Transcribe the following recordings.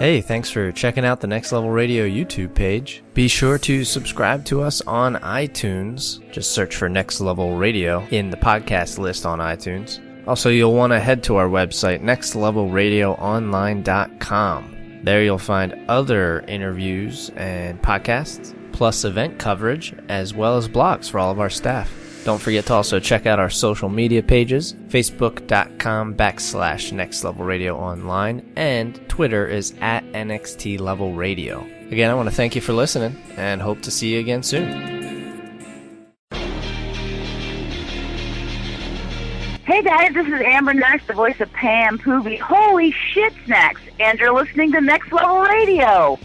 Hey, thanks for checking out the Next Level Radio YouTube page. Be sure to subscribe to us on iTunes. Just search for Next Level Radio in the podcast list on iTunes. Also, you'll want to head to our website, nextlevelradioonline.com. There you'll find other interviews and podcasts, plus event coverage, as well as blogs for all of our staff. Don't forget to also check out our social media pages, facebook.com/nextlevelradioonline, and Twitter is @NXTLevelRadio. Again, I want to thank you for listening, and hope to see you again soon. Hey guys, this is Amber Nurse, the voice of Pam Poovey. Holy shit snacks! And you're listening to Next Level Radio.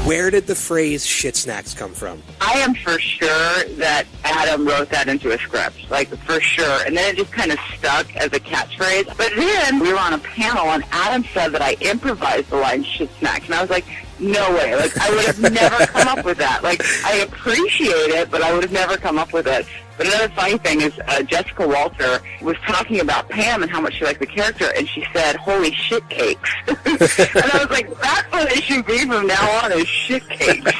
Where did the phrase shit snacks come from? I am for sure that Adam wrote that into a script, like for sure. And then it just kind of stuck as a catchphrase. But then we were on a panel and Adam said that I improvised the line shit snacks. And I was like, no way. Like, I would have never come up with that. Like, I appreciate it, but I would have never come up with it. But another funny thing is Jessica Walter was talking about Pam and how much she liked the character, and she said, holy shit cakes. And I was like, that's what it should be from now on, is shit cakes.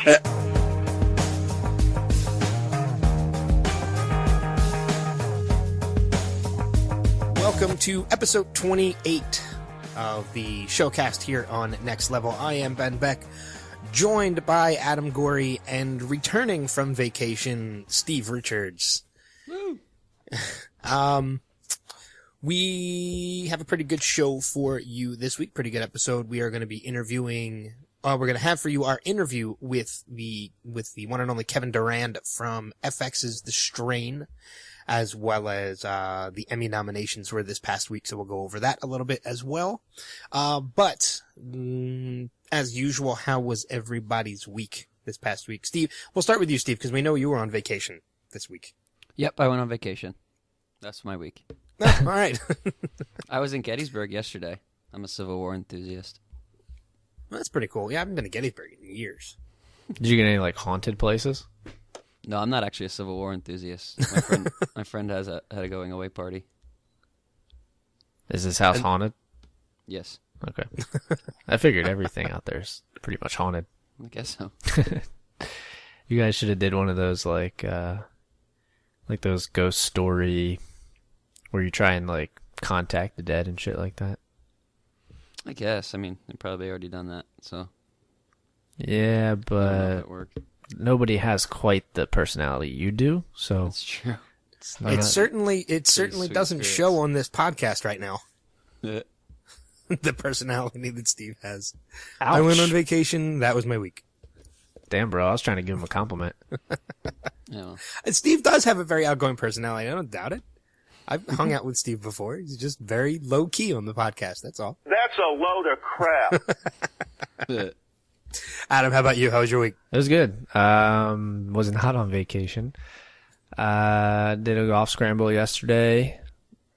Welcome to episode 28 of the Showcast here on Next Level. I am Ben Beck, joined by Adam Gorey, and returning from vacation, Steve Richards. Woo! We have a pretty good show for you this week. Pretty good episode. We are going to be interviewing. We're going to have for you our interview with the one and only Kevin Durand from FX's The Strain, as well as the Emmy nominations were this past week. So we'll go over that a little bit as well. But as usual, how was everybody's week this past week? Steve, we'll start with you, Steve, because we know you were on vacation this week. Yep, I went on vacation. That's my week. Oh, all right. I was in Gettysburg yesterday. I'm a Civil War enthusiast. Well, that's pretty cool. Yeah, I haven't been to Gettysburg in years. Did you get any, like, haunted places? No, I'm not actually a Civil War enthusiast. My friend had a going away party. Is this house haunted? Yes. Okay. I figured everything out there is pretty much haunted. I guess so. You guys should have did one of those, like those ghost story where you try and, like, contact the dead and shit like that. I guess. I mean, they've probably already done that, so. Yeah, I don't know if but it worked. nobody has quite the personality you do, so. That's true. It certainly sweet doesn't spirits. show on this podcast right now. Yeah. The personality that Steve has. Ouch. I went on vacation. That was my week. Damn, bro, I was trying to give him a compliment. Yeah. And Steve does have a very outgoing personality. I don't doubt it. I've hung out with Steve before. He's just very low key on the podcast. That's all. That's a load of crap. Adam, how about you? How was your week? It was good. Was not on vacation. Did a golf scramble yesterday.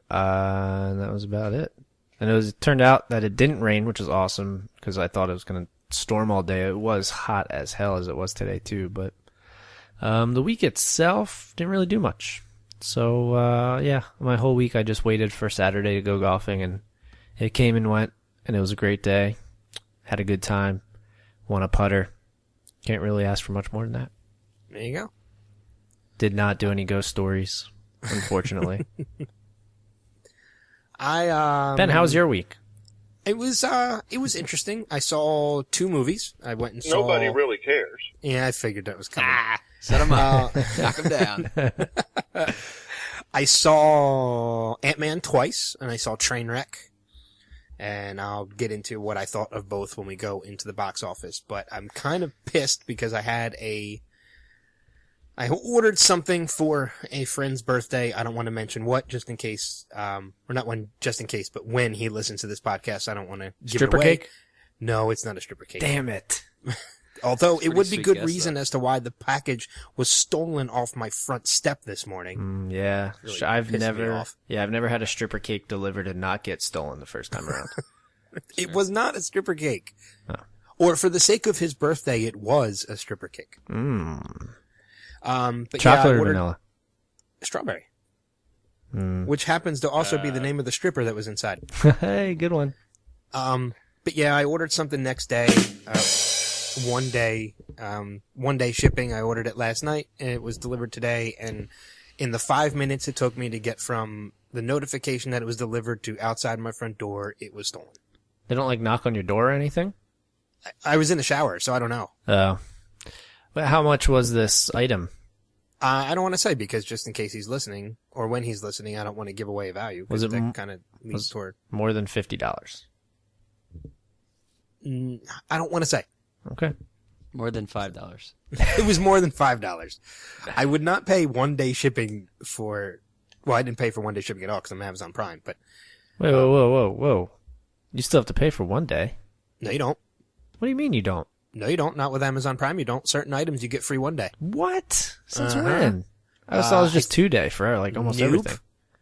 And that was about it. And it turned out that it didn't rain, which was awesome because I thought it was going to storm all day. It was hot as hell as it was today too, but the week itself didn't really do much. So yeah, my whole week I just waited for Saturday to go golfing, and it came and went, and it was a great day. Had a good time. Won a putter. Can't really ask for much more than that. There you go. Did not do any ghost stories, unfortunately. Ben, how was your week? It was interesting. I saw 2 movies. I went and saw. Nobody really cares. Yeah, I figured that was coming. Set him up. Knock him down. I saw Ant-Man twice, and I saw Trainwreck. And I'll get into what I thought of both when we go into the box office. But I'm kind of pissed because I ordered something for a friend's birthday. I don't want to mention what, just in case, or not one, just in case, but when he listens to this podcast, I don't want to give it away. Stripper cake? No, it's not a stripper cake. Damn it. Although it would be sweet good guess, reason though. as to why the package was stolen off my front step this morning. Yeah. Really I've pissed me never off. had a stripper cake delivered and not get stolen the first time around. It was not a stripper cake. Oh. Or for the sake of his birthday, it was a stripper cake. But But chocolate yeah, I or ordered vanilla? strawberry. Which happens to also be the name of the stripper that was inside. Hey, good one. But yeah, I ordered something next day. 1 day, 1 day shipping. I ordered it last night and it was delivered today. And in the 5 minutes it took me to get from the notification that it was delivered to outside my front door, it was stolen. They don't like knock on your door or anything? I was in the shower, so I don't know. Oh. But how much was this item? I don't want to say because just in case he's listening or when he's listening, I don't want to give away a value. Was it that kind of leads toward more than $50? I don't want to say. Okay. More than $5. It was more than $5. I would not pay 1 day shipping for. Well, I didn't pay for 1 day shipping at all because I'm Amazon Prime. But Wait, whoa. You still have to pay for 1 day. no, you don't. What do you mean you don't? No, you don't. Not with Amazon Prime. You don't. Certain items you get free 1 day. What? Since Uh-huh. when? I thought it was just 2 day for like almost Nope. everything.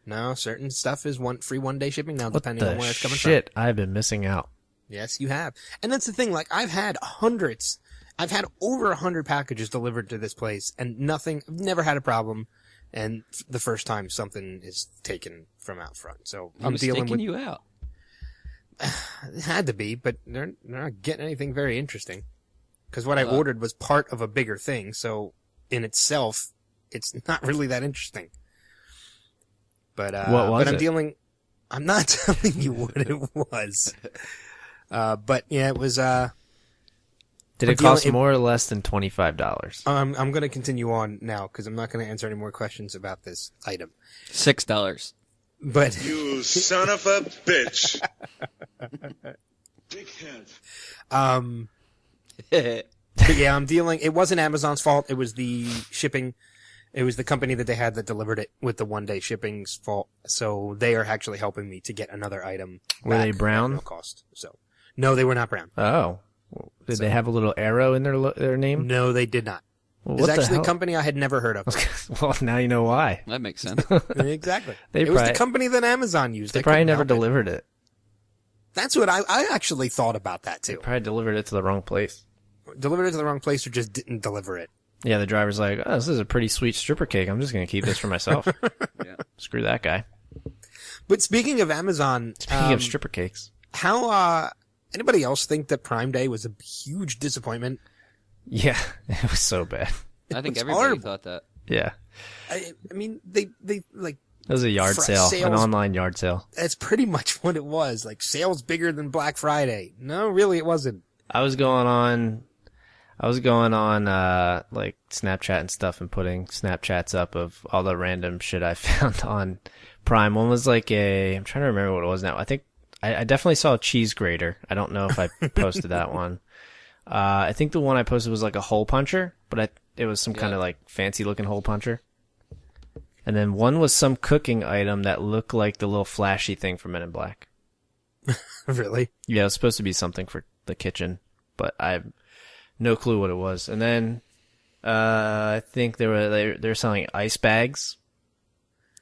No, certain stuff is free 1 day shipping now, What depending on the where it's coming shit? I've been missing out. from. Yes, you have. And that's the thing. Like I've had hundreds. I've had over 100 packages delivered to this place, and nothing. I've never had a problem. And the first time something is taken from out front, so He I'm was dealing staking with. you out. It had to be, but they're not getting anything very interesting. Because what I ordered was part of a bigger thing, so in itself, it's not really that interesting. But What was but I'm it? dealing. I'm not telling you what it was. But yeah, it was. Did I'm it cost dealing- more or less than $25? I'm going to continue on now because I'm not going to answer any more questions about this item. $6. But You son of a bitch. But yeah, I'm dealing. It wasn't Amazon's fault. It was the shipping. It was the company that they had that delivered it with the 1 day shipping's fault. So they are actually helping me to get another item. Were they back brown? at no cost. So no, they were not brown. Oh. Did they have a little arrow in their name? No, they did not. Well, It's what the actually hell? a company I had never heard of. Well, now you know why. That makes sense. Exactly. They It was the probably- company that Amazon used. They I probably couldn't never help it. delivered it. That's what I actually thought about that too. Probably delivered it to the wrong place. Delivered it to the wrong place or just didn't deliver it. Yeah, the driver's like, oh, this is a pretty sweet stripper cake. I'm just going to keep this for myself. Yeah. Screw that guy. But speaking of Amazon, Speaking of stripper cakes. how anybody else think that Prime Day was a huge disappointment? Yeah, it was so bad. I think It's everybody horrible. thought that. Yeah. I mean, they like. It was a yard Fresh sale, an sales- online yard sale. That's pretty much what it was. Like sales bigger than Black Friday. No, really, it wasn't. I was going on like Snapchat and stuff and putting Snapchats up of all the random shit I found on Prime. One was like I'm trying to remember what it was now. I think I definitely saw a cheese grater. I don't know if I posted that one. I think the one I posted was like a hole puncher, but it was some kind of like fancy looking hole puncher. And then one was some cooking item that looked like the little flashy thing from Men in Black. Really? Yeah, it was supposed to be something for the kitchen, but I have no clue what it was. And then I think they're selling ice bags.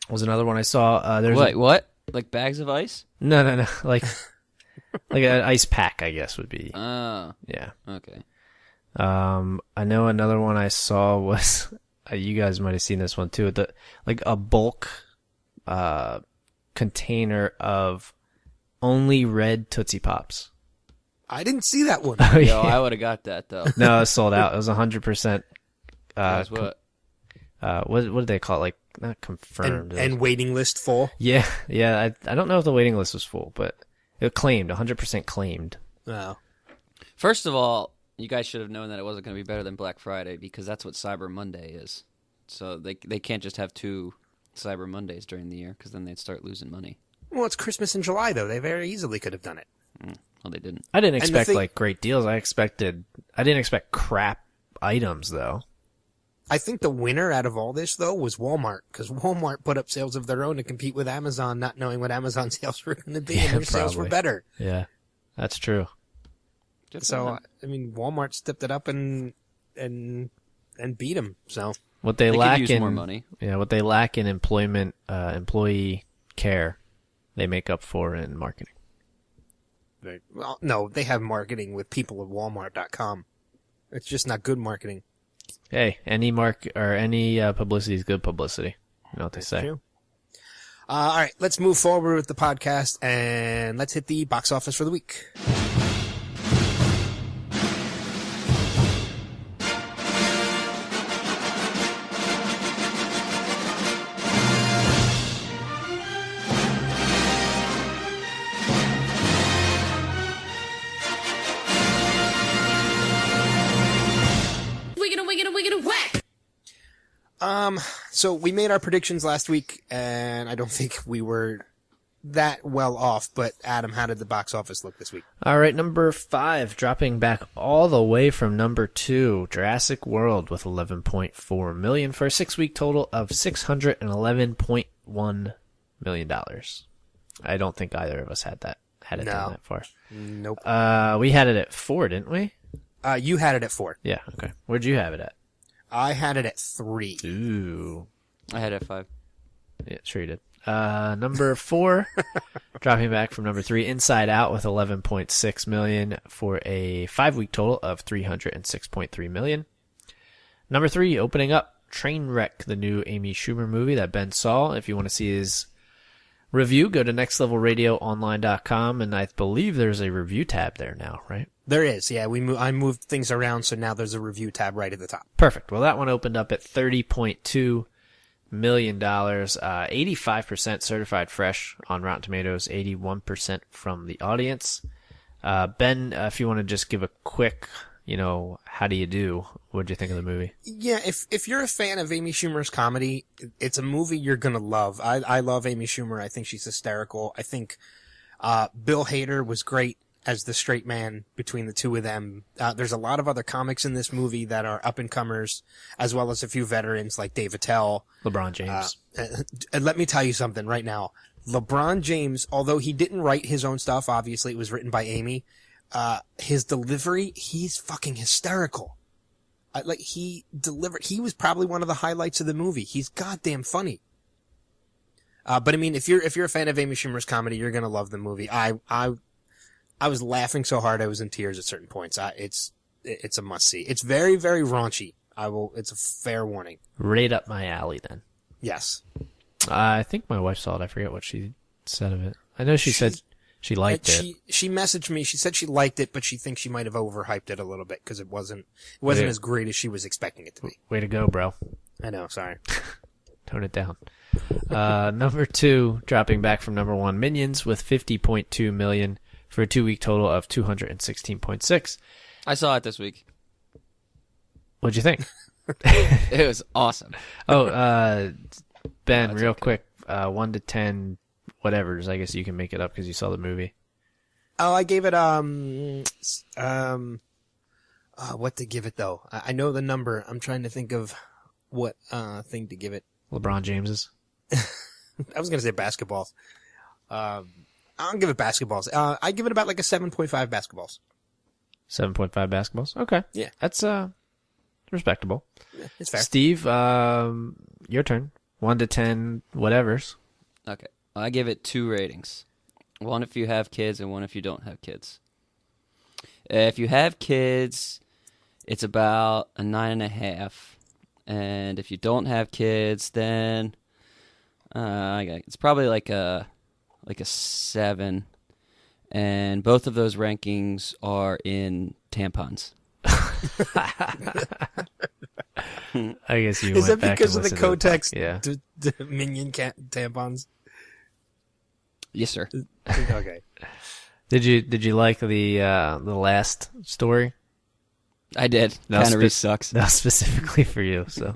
Was another one I saw. There's What? Like bags of ice? No. Like an ice pack, I guess would be. Oh, Yeah. okay. I know another one I saw was you guys might have seen this one too. Like a bulk container of only red Tootsie Pops. I didn't see that one. Oh, Yo, yeah. I would have got that though. No, it was sold out. It was 100%. Guess what? What did they call it? Like not confirmed. and waiting list full. Yeah. I don't know if the waiting list was full, but it claimed 100% claimed. Oh. First of all, you guys should have known that it wasn't going to be better than Black Friday because that's what Cyber Monday is. So they can't just have two Cyber Mondays during the year because then they'd start losing money. Well, it's Christmas in July though. They very easily could have done it. Well, they didn't. I didn't And the expect thing- like great deals. I didn't expect crap items though. I think the winner out of all this though was Walmart because Walmart put up sales of their own to compete with Amazon, not knowing what Amazon sales were going to be, Yeah, and their sales were probably. better. Yeah, that's true. Good for So them. I mean, Walmart stepped it up and beat them. So What they, They lack could use in more money. Yeah, what they lack in employment, employee care, they make up for in marketing. well, no, they have marketing with people at Walmart.com. It's just not good marketing. Hey, any publicity is good publicity. You know what they say. True. All right, let's move forward with the podcast and let's hit the box office for the week. So we made our predictions last week, and I don't think we were that well off, but Adam, how did the box office look this week? All right, number 5, dropping back all the way from number 2, Jurassic World with 11.4 million for a 6-week total of $611.1 million. I don't think either of us had it down that far. Nope. We had it at 4, didn't we? You had it at 4. Yeah, okay. Where'd you have it at? I had it at 3. Ooh. I had it at 5. Yeah, sure you did. Number 4, dropping back from number 3, Inside Out with 11.6 million for a 5-week total of 306.3 million. Number 3, opening up, Trainwreck, the new Amy Schumer movie that Ben saw. If you want to see his review, go to nextlevelradioonline.com, and I believe there's a review tab there now, right? There is, yeah. I moved things around, so now there's a review tab right at the top. Perfect. Well, that one opened up at $30.2 million, 85% certified fresh on Rotten Tomatoes, 81% from the audience. Ben, if you want to just give a quick, how do you do? What'd you think of the movie? Yeah, if you're a fan of Amy Schumer's comedy, it's a movie you're gonna love. I love Amy Schumer. I think she's hysterical. I think Bill Hader was great as the straight man between the two of them. There's a lot of other comics in this movie that are up-and-comers, as well as a few veterans like Dave Attell. LeBron James. And let me tell you something right now. LeBron James, although he didn't write his own stuff, obviously it was written by Amy, his delivery, he's fucking hysterical. He was probably one of the highlights of the movie. He's goddamn funny. But I mean, if you're a fan of Amy Schumer's comedy, you're gonna love the movie. I was laughing so hard I was in tears at certain points. It's a must see. It's very, very raunchy. It's a fair warning. Right up my alley then. Yes. I think my wife saw it. I forget what she said of it. I know she said she liked it. She messaged me. She said she liked it, but she thinks she might have overhyped it a little bit because it wasn't as great as she was expecting it to be. Way to go, bro. I know. Sorry. Tone it down. Number 2, dropping back from number 1, Minions with 50.2 million for a 2-week total of 216.6. I saw it this week. What'd you think? It was awesome. Ben, real quick, 1 to 10, whatevers. I guess you can make it up because you saw the movie. Oh, I gave it what to give it though? I know the number. I'm trying to think of what thing to give it. LeBron James's. I was gonna say basketballs. I'll give it basketballs. I give it about like a 7.5 basketballs. 7.5 basketballs? Okay. Yeah. That's respectable. Yeah, it's fair. Steve, your turn. 1 to 10, whatevers. Okay. I give it 2 ratings. 1 if you have kids and 1 if you don't have kids. If you have kids, it's about a 9.5. And if you don't have kids, then it's probably like a 7, and both of those rankings are in tampons. I guess you Is went that back because and of the listened to Kotex yeah. Minion tampons? Yes, sir. Okay. Did you like the last story? I did. That was Cannery sucks. That was specifically for you. So,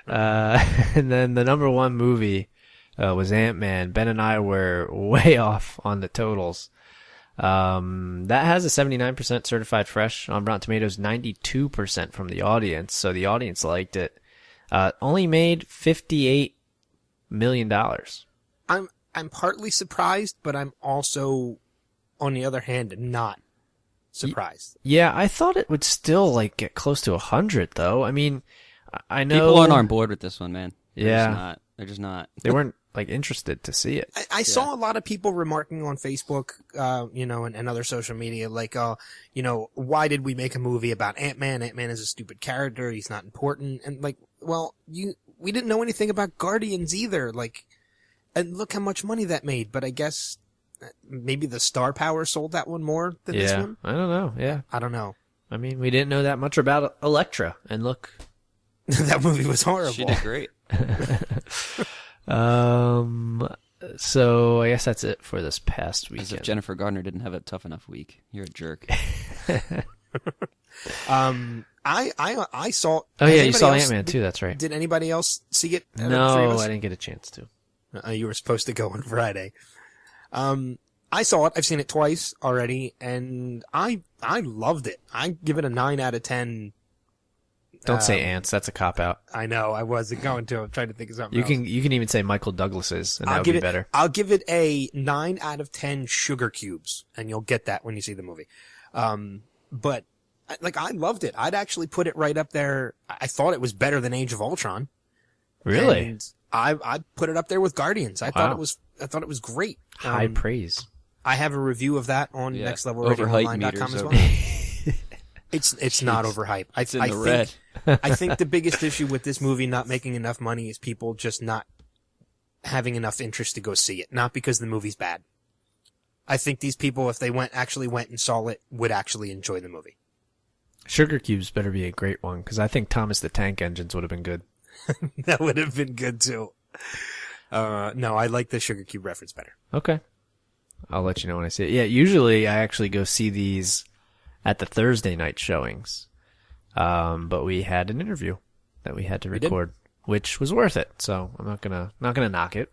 and then the number 1 movie was Ant-Man. Ben and I were way off on the totals. That has a 79% certified fresh on Rotten Tomatoes, 92% from the audience. So the audience liked it. Only made $58 million. I'm partly surprised, but I'm also, on the other hand, not surprised. Yeah, I thought it would still get close to 100 though. I mean, I know people aren't on board with this one, man. They're just not. They weren't interested to see it. I saw a lot of people remarking on Facebook, and other social media, why did we make a movie about Ant-Man? Ant-Man is a stupid character. He's not important. And we didn't know anything about Guardians either. And look how much money that made. But I guess maybe the star power sold that one more than this one. I don't know. Yeah. I don't know. I mean, we didn't know that much about Elektra, and look. That movie was horrible. She did great. So I guess that's it for this past weekend. As if Jennifer Gardner didn't have a tough enough week. You're a jerk. I saw. Oh has yeah, you anybody saw else- Ant-Man too. That's right. Did anybody else see it? out of the three of No, us? I didn't get a chance to. You were supposed to go on Friday. I saw it. I've seen it twice already, and I loved it. I give it a 9 out of 10. Don't say ants. That's a cop out. I know. I wasn't going to. I'm trying to think of something else. You can even say Michael Douglas's, and that would be better. I'll give it a 9 out of 10 sugar cubes, and you'll get that when you see the movie. But like, I loved it. I'd actually put it right up there. I thought it was better than Age of Ultron. Really? And I put it up there with Guardians. I thought it was great. High praise. I have a review of that on Yeah. nextlevelradioonline.com as Overhyped well. It's not overhyped. It's in the red. I think the biggest issue with this movie not making enough money is people just not having enough interest to go see it. Not because the movie's bad. I think these people, if they actually went and saw it, would actually enjoy the movie. Sugar Cubes better be a great one, because I think Thomas the Tank Engines would have been good. That would have been good too. No, I like the Sugar Cube reference better. Okay. I'll let you know when I see it. Yeah, usually I actually go see these at the Thursday night showings. But we had an interview that we had to record, which was worth it. So I'm not gonna knock it.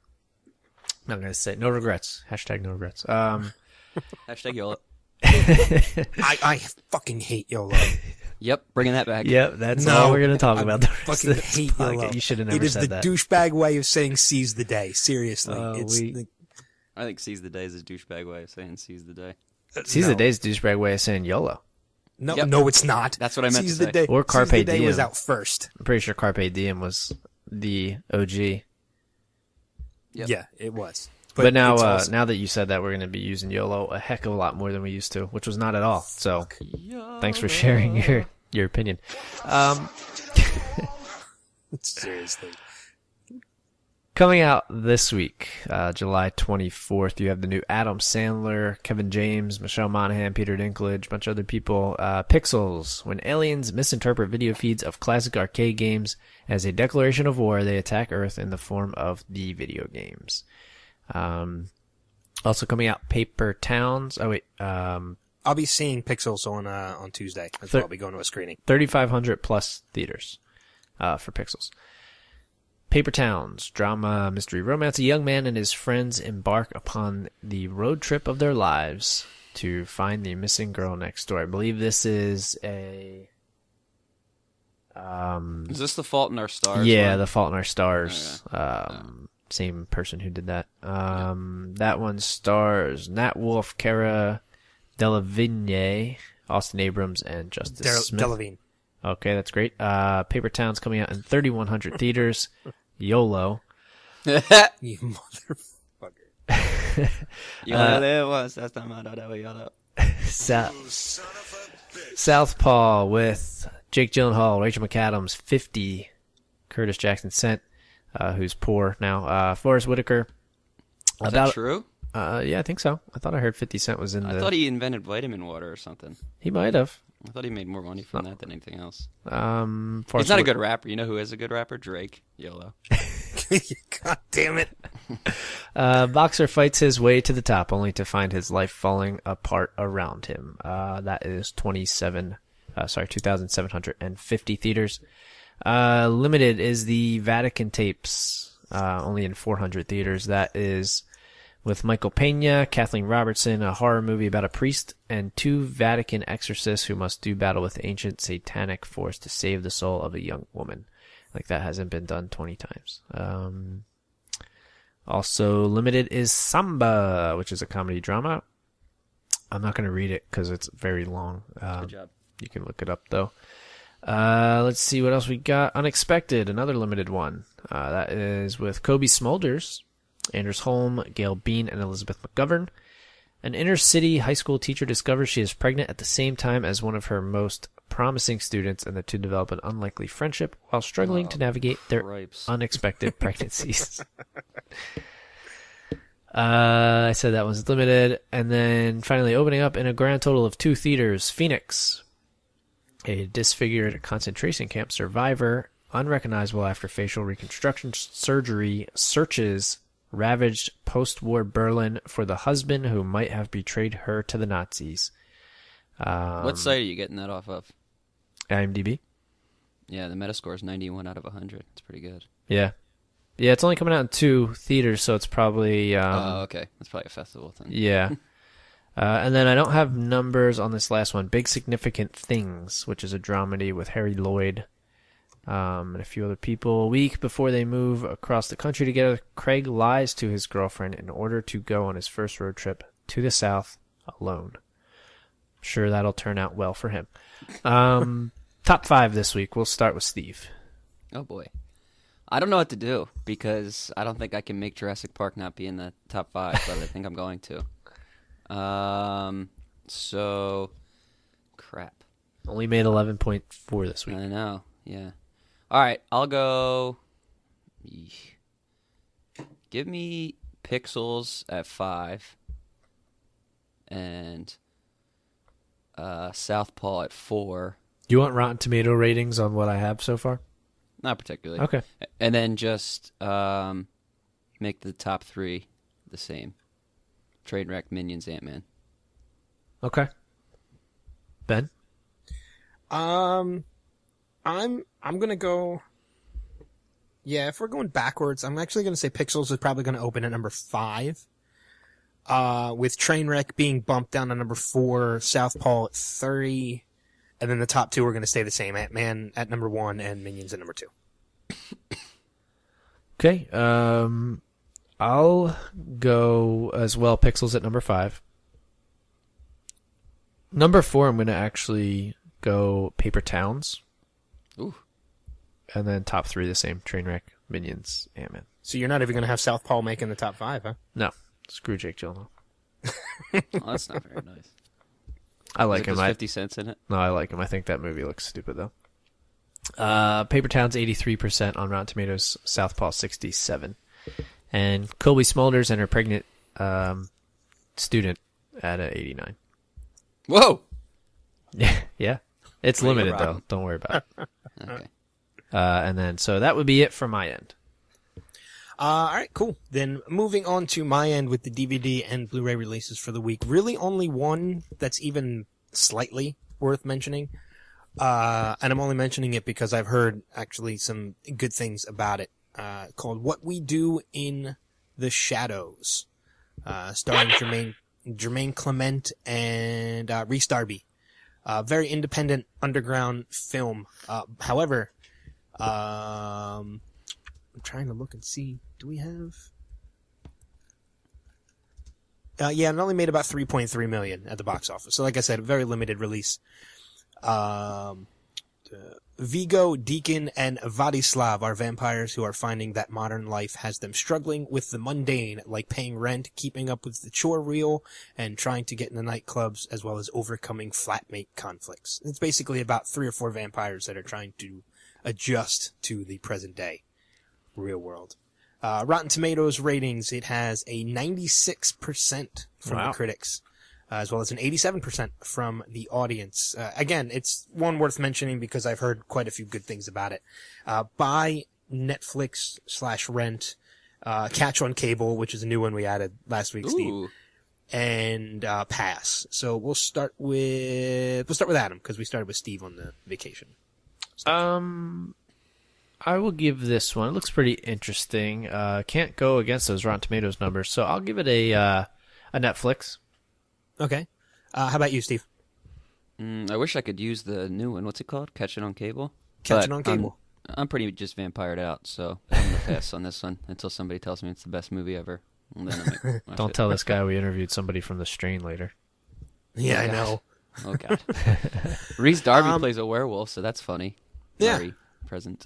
Not gonna say no regrets. Hashtag no regrets. Hashtag YOLO. I fucking hate YOLO. Yep, bringing that back. Yep, that's No, all we're gonna talk I about. The rest fucking of this hate podcast. YOLO. You should have It never is said the that. douchebag way of saying seize the day. Seriously. I think seize the day is a douchebag way of saying seize the day. Seize no. the day's douchebag way of saying YOLO. No, Yep. no, it's not. That's what I meant Seize to the say. Day. Or Carpe Seize the Day was Diem. out first. I'm pretty sure Carpe Diem was the OG. Yep. Yeah, it was. But now, it's awesome. now that you said that, we're going to be using YOLO a heck of a lot more than we used to, which was not at all. So, thanks for sharing your opinion. Seriously. Coming out this week, July 24th, you have the new Adam Sandler, Kevin James, Michelle Monaghan, Peter Dinklage, a bunch of other people. Pixels. When aliens misinterpret video feeds of classic arcade games as a declaration of war, they attack Earth in the form of the video games. Also coming out, Paper Towns. Oh wait, I'll be seeing Pixels on Tuesday. That's why I'll be going to a screening. 3,500 plus theaters for Pixels. Paper Towns, drama, mystery, romance. A young man and his friends embark upon the road trip of their lives to find the missing girl next door. I believe this is a... Is this The Fault in Our Stars? Yeah, one? The Fault in Our Stars. Okay. Same person who did that. That one stars Nat Wolff, Cara Delevingne, Austin Abrams, and Justice Smith. Delevingne. Okay, that's great. Paper Towns coming out in 3,100 theaters. YOLO. You motherfucker. Southpaw with Jake Gyllenhaal, Rachel McAdams, 50. Curtis Jackson Sent, who's poor now. Forrest Whitaker. Is that true? Yeah, I think so. I thought I heard 50 Cent was in I thought he invented vitamin water or something. He might have. I thought he made more money from that than anything else. Forrest He's not a good rapper. You know who is a good rapper? Drake. YOLO. God damn it. Boxer fights his way to the top, only to find his life falling apart around him. That is 2,750 theaters. Limited is the Vatican tapes, only in 400 theaters. That is with Michael Pena, Kathleen Robertson, a horror movie about a priest, and 2 Vatican exorcists who must do battle with ancient satanic force to save the soul of a young woman. Like, that hasn't been done 20 times. Also limited is Samba, which is a comedy drama. I'm not going to read it because it's very long. Good job. You can look it up, though. Let's see what else we got. Unexpected, another limited one. That is with Kobe Smulders, Anders Holm, Gail Bean, and Elizabeth McGovern. An inner-city high school teacher discovers she is pregnant at the same time as one of her most promising students, and the two develop an unlikely friendship while struggling to navigate their unexpected pregnancies. I said that one's limited. And then finally opening up in a grand total of 2 theaters, Phoenix. A disfigured concentration camp survivor, unrecognizable after facial reconstruction surgery, searches ravaged post-war Berlin for the husband who might have betrayed her to the Nazis. What site are you getting that off of? IMDb. Yeah, the Metascore is 91 out of 100. It's pretty good. Yeah. Yeah, it's only coming out in 2 theaters, so it's probably... Oh, okay. That's probably a festival thing. Yeah. And then I don't have numbers on this last one. Big Significant Things, which is a dramedy with Harry Lloyd and a few other people. A week before they move across the country together, Craig lies to his girlfriend in order to go on his first road trip to the South alone. I'm sure that'll turn out well for him. Top 5 this week. We'll start with Steve. Oh, boy. I don't know what to do because I don't think I can make Jurassic Park not be in the top 5, but I think I'm going to. So, crap. Only made 11.4 this week. I know, yeah. All right, I'll go. Give me Pixels at 5 and Southpaw at 4. Do you want Rotten Tomato ratings on what I have so far? Not particularly. Okay. And then just make the top 3 the same. Trainwreck, Minions, Ant-Man. Okay. Ben? I'm gonna go. Yeah, if we're going backwards, I'm actually gonna say Pixels is probably gonna open at number 5. With Trainwreck being bumped down to number 4, Southpaw at 3, and then the top 2 are gonna stay the same. Ant-Man at number 1 and Minions at number 2. Okay. I'll go as well. Pixels at number 5. Number 4, I'm going to actually go Paper Towns. Ooh. And then top 3 the same. Trainwreck, Minions, Ant-Man. So you're not even gonna have Southpaw making the top 5, huh? No. Screw Jake Gyllenhaal. Oh, that's not very nice. I like him. 50 cents in it? No, I like him. I think that movie looks stupid, though. Paper Towns, 83% on Rotten Tomatoes. Southpaw, 67%. And Colby Smulders and her pregnant student at 89. Whoa! Yeah. It's Well, limited, you're though. right. Don't worry about it. Okay. And then, so that would be it from my end. All right, cool. Then moving on to my end with the DVD and Blu-ray releases for the week. Really only one that's even slightly worth mentioning. And I'm only mentioning it because I've heard actually some good things about it. Called What We Do in the Shadows. Starring Jermaine Clement and Rhys Darby. Very independent underground film. However, I'm trying to look and see. Do we have? Yeah, it only made about 3.3 million at the box office. So, like I said, a very limited release. Vigo, Deacon, and Vladislav are vampires who are finding that modern life has them struggling with the mundane, like paying rent, keeping up with the chore reel, and trying to get in the nightclubs, as well as overcoming flatmate conflicts. It's basically about 3 or 4 vampires that are trying to adjust to the present day real world. Rotten Tomatoes ratings, it has a 96% from the critics, as well as an 87% from the audience. Again, it's one worth mentioning because I've heard quite a few good things about it. Buy Netflix/rent, catch on cable, which is a new one we added last week, Steve, and pass. So we'll start with Adam because we started with Steve on the vacation. I will give this one. It looks pretty interesting. Can't go against those Rotten Tomatoes numbers, so I'll give it a Netflix. Okay. How about you, Steve? I wish I could use the new one. What's it called? Catch It on Cable? Catch It on Cable. I'm pretty just vampired out, so I'm going to pass on this one until somebody tells me it's the best movie ever. And then I might watch Don't it. tell this guy we interviewed somebody from The Strain later. Yeah, Oh, I God. know. Oh, God. Rhys Darby plays a werewolf, so that's funny. Yeah. Very present.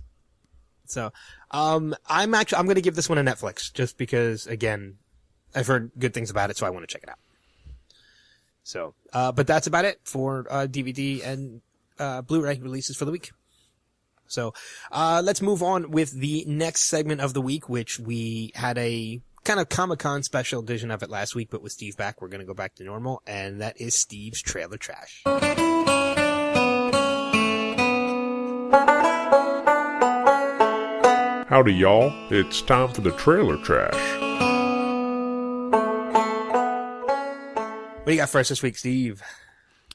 So, I'm going to give this one a Netflix just because, again, I've heard good things about it, so I want to check it out. So, but that's about it for DVD and Blu-ray releases for the week. So, let's move on with the next segment of the week, which we had a kind of Comic-Con special edition of it last week, but with Steve back, we're going to go back to normal, and that is Steve's Trailer Trash. Howdy, y'all. It's time for the trailer trash. What do you got for us this week, Steve?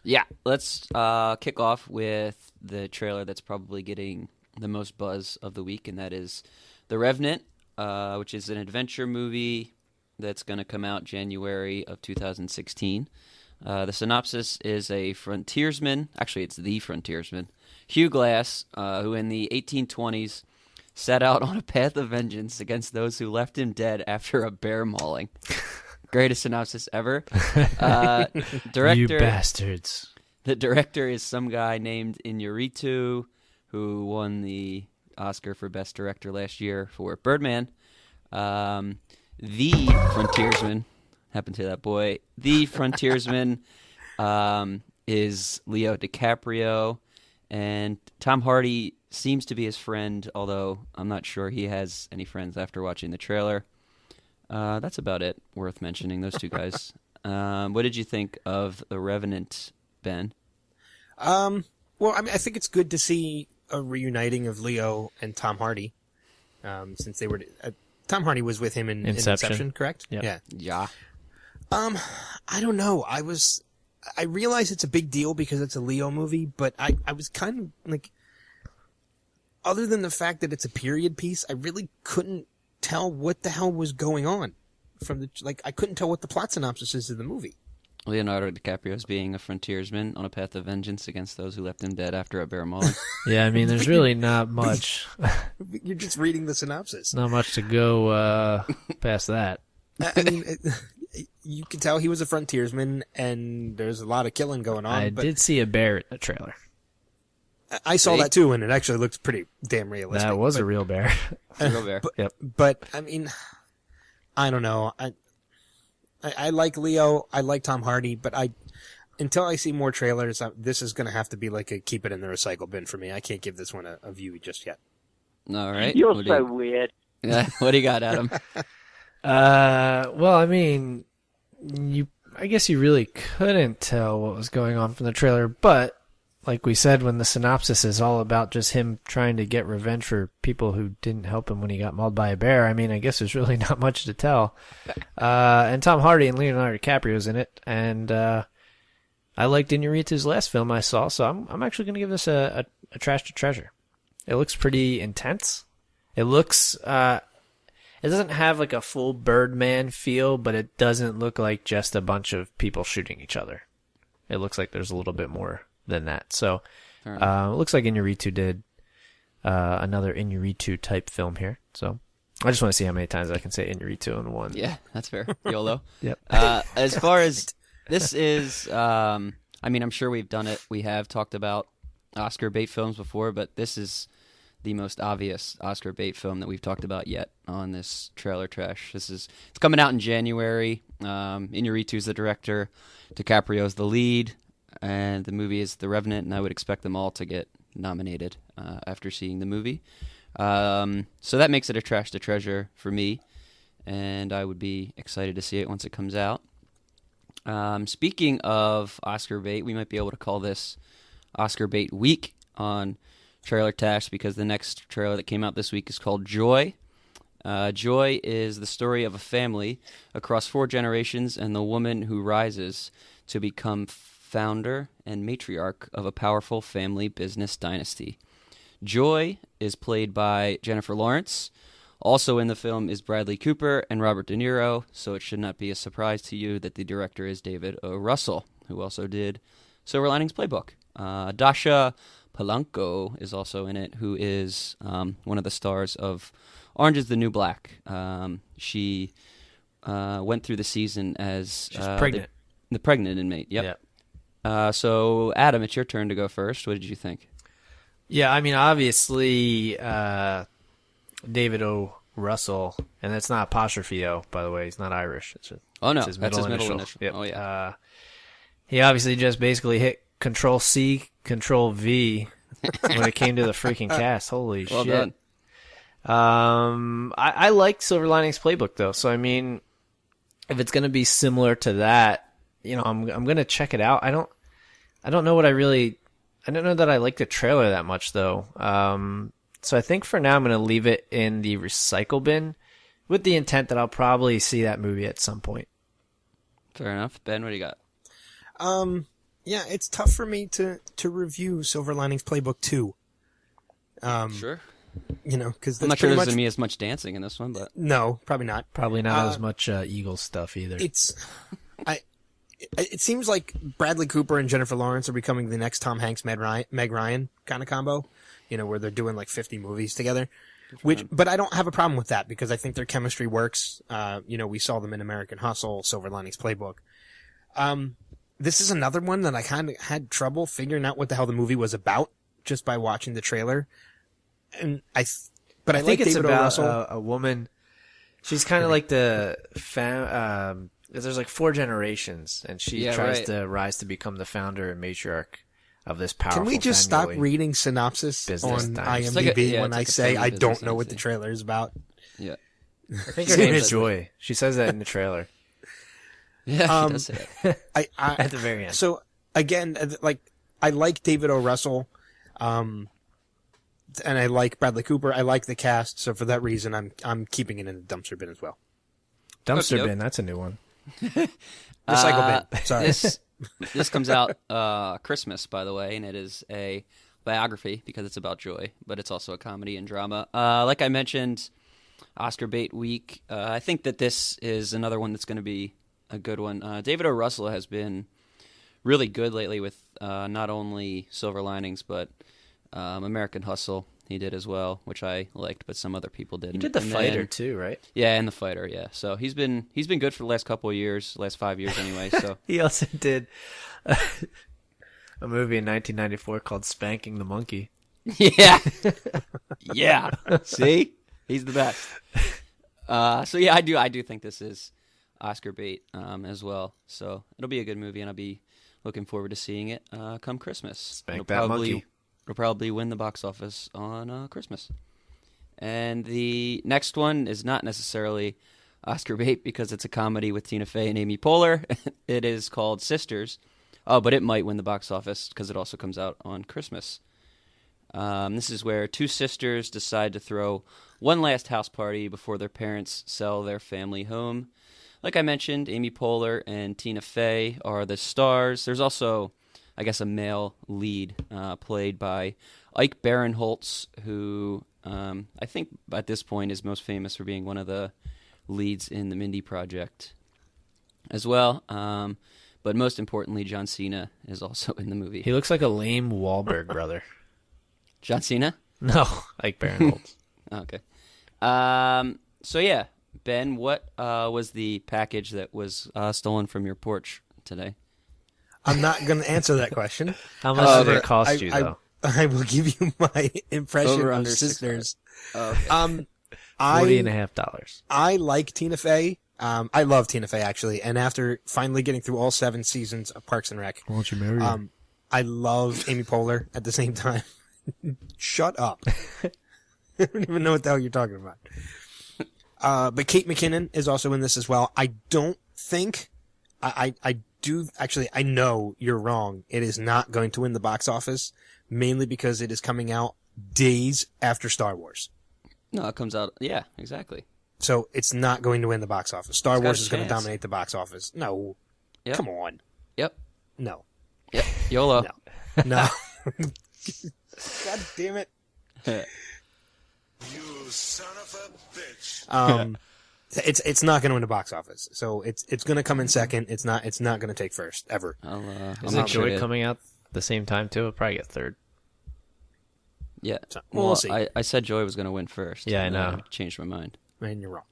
Yeah, let's kick off with the trailer that's probably getting the most buzz of the week, and that is The Revenant, which is an adventure movie that's going to come out January of 2016. The synopsis is a frontiersman, actually it's the frontiersman, Hugh Glass, who in the 1820s set out on a path of vengeance against those who left him dead after a bear mauling. Greatest synopsis ever. Director, You bastards. The director is some guy named Iñárritu, who won the Oscar for Best Director last year for Birdman. The frontiersman, happened to that boy. The frontiersman is Leo DiCaprio, and Tom Hardy seems to be his friend, although I'm not sure he has any friends after watching the trailer. That's about it. Worth mentioning, those two guys. What did you think of The Revenant, Ben? Well, I mean, I think it's good to see a reuniting of Leo and Tom Hardy, since they were. Tom Hardy was with him in Inception, correct? Yeah. Yeah. I don't know. I realize it's a big deal because it's a Leo movie, but I was kind of like, other than the fact that it's a period piece, I really couldn't tell what the hell was going on I couldn't tell what the plot synopsis is of the movie. Leonardo DiCaprio is being a frontiersman on a path of vengeance against those who left him dead after a bear mauling. Yeah, I mean, there's really not much. You're just reading the synopsis. Not much to go past that. I mean, you can tell he was a frontiersman, and there's a lot of killing going on. I did see a bear in the trailer. I saw that too, and it actually looked pretty damn realistic. That was a real bear. It's a real bear. Yep. But I mean, I don't know. I like Leo. I like Tom Hardy, but until I see more trailers, this is going to have to be like a keep it in the recycle bin for me. I can't give this one a view just yet. All right. You're so weird. Yeah. What do you got, Adam? Well, I mean, I guess you really couldn't tell what was going on from the trailer, but like we said, when the synopsis is all about just him trying to get revenge for people who didn't help him when he got mauled by a bear, I mean, I guess there's really not much to tell. And Tom Hardy and Leonardo DiCaprio's in it, and I liked Iñárritu's last film I saw, so I'm actually going to give this a trash to treasure. It looks pretty intense. It looks, it doesn't have like a full Birdman feel, but it doesn't look like just a bunch of people shooting each other. It looks like there's a little bit more than that. So it looks like Iñárritu did another Iñárritu type film here. So I just want to see how many times I can say Iñárritu in one. Yeah, that's fair. YOLO. Yep. As far as this is, I mean, I'm sure we've done it. We have talked about Oscar bait films before, but this is the most obvious Oscar bait film that we've talked about yet on this trailer trash. It's coming out in January. Iñárritu's the director, DiCaprio's the lead, and the movie is The Revenant, and I would expect them all to get nominated after seeing the movie. So that makes it a trash to treasure for me, and I would be excited to see it once it comes out. Speaking of Oscar bait, we might be able to call this Oscar bait week on Trailer Tash, because the next trailer that came out this week is called Joy. Joy is the story of a family across 4 generations and the woman who rises to become founder and matriarch of a powerful family business dynasty. Joy is played by Jennifer Lawrence. Also in the film is Bradley Cooper and Robert De Niro, so it should not be a surprise to you that the director is David O. Russell, who also did Silver Linings Playbook. Dasha Polanco is also in it, who is one of the stars of Orange is the New Black. She went through the season as She's pregnant. The pregnant inmate, yep. So, Adam, it's your turn to go first. What did you think? Yeah, I mean, obviously, David O. Russell, and that's not apostrophe O, by the way. He's not Irish. It's That's his his middle middle initial. initial. Yep. Oh, yeah. He obviously just basically hit Control-C, Control-V when it came to the freaking cast. Holy Well shit. done. I like Silver Linings Playbook, though. So, I mean, if it's going to be similar to that, you know, I'm going to check it out. I don't know I don't know that I like the trailer that much, though. So I think for now I'm going to leave it in the recycle bin with the intent that I'll probably see that movie at some point. Fair enough. Ben, what do you got? Yeah, it's tough for me to review Silver Linings Playbook 2. Sure. You know, because I'm not sure there's going to be as much dancing in this one, but no, probably not. Probably not as much Eagles stuff either. It seems like Bradley Cooper and Jennifer Lawrence are becoming the next Tom Hanks, Meg Ryan kind of combo. You know, where they're doing like 50 movies together. But I don't have a problem with that because I think their chemistry works. You know, we saw them in American Hustle, Silver Linings Playbook. This is another one that I kind of had trouble figuring out what the hell the movie was about just by watching the trailer. And I think like it's David O. about Russell. a woman. She's kind of like the there's like 4 generations, and she tries to rise to become the founder and matriarch of this powerful. Can we just stop family reading synopsis business on times. IMDb when I say I don't business know what the thing. trailer is about? yeah. I think her name is Joy. She says that in the trailer Yeah, she does say it. at the very end. So again, like I like David O. Russell, and I like Bradley Cooper. I like the cast, so for that reason, I'm keeping it in the dumpster bin as well. Dumpster Okey-doke. bin. That's a new one. Recycle bin. Sorry. This comes out Christmas, by the way, and it is a biography because it's about joy, but it's also a comedy and drama. Like I mentioned, Oscar bait week. I think that this is another one that's going to be a good one. David O. Russell has been really good lately with not only Silver Linings, but American Hustle. He did as well, which I liked, but some other people didn't. You did The And Fighter then- too, right? Yeah, and The Fighter, yeah. So he's been good for the last couple of years, last 5 years anyway. So He also did a movie in 1994 called Spanking the Monkey. yeah, yeah. See, he's the best. So yeah, I do think this is Oscar bait as well. So it'll be a good movie, and I'll be looking forward to seeing it come Christmas. Spank that monkey. It'll probably win the box office on Christmas. And the next one is not necessarily Oscar bait because it's a comedy with Tina Fey and Amy Poehler. It is called Sisters. Oh, but it might win the box office because it also comes out on Christmas. This is where 2 sisters decide to throw one last house party before their parents sell their family home. Like I mentioned, Amy Poehler and Tina Fey are the stars. There's also, I guess, a male lead played by Ike Barinholtz, who I think at this point is most famous for being one of the leads in the Mindy Project as well. But most importantly, John Cena is also in the movie. He looks like a lame Wahlberg brother. John Cena? No, Ike Barinholtz. Okay. So yeah, Ben, what was the package that was stolen from your porch today? I'm not going to answer that question. How much did it However, cost you, though? I will give you my impression Over of under Sisters. Okay. $40.50. I like Tina Fey. I love Tina Fey, actually. And after finally getting through all 7 seasons of Parks and Rec, Why don't you marry her? I love Amy Poehler at the same time. Shut up. I don't even know what the hell you're talking about. But Kate McKinnon is also in this as well. I don't think, I know you're wrong. It is not going to win the box office, mainly because it is coming out days after Star Wars. No, it comes out. Yeah, exactly. So it's not going to win the box office. Star It's got Wars a is going to chance. dominate the box office. No. Yep. Come on. Yep. No. Yep. YOLO. No. God damn it. You son of a bitch. It's not going to win the box office. So it's going to come in second. It's not going to take first ever. I'll Isn't make sure Joy to- coming out the same time, too? It'll probably get third. Yeah. So, Well, we'll see. I said Joy was going to win first. Yeah, I and then know. changed my mind. Man, you're wrong.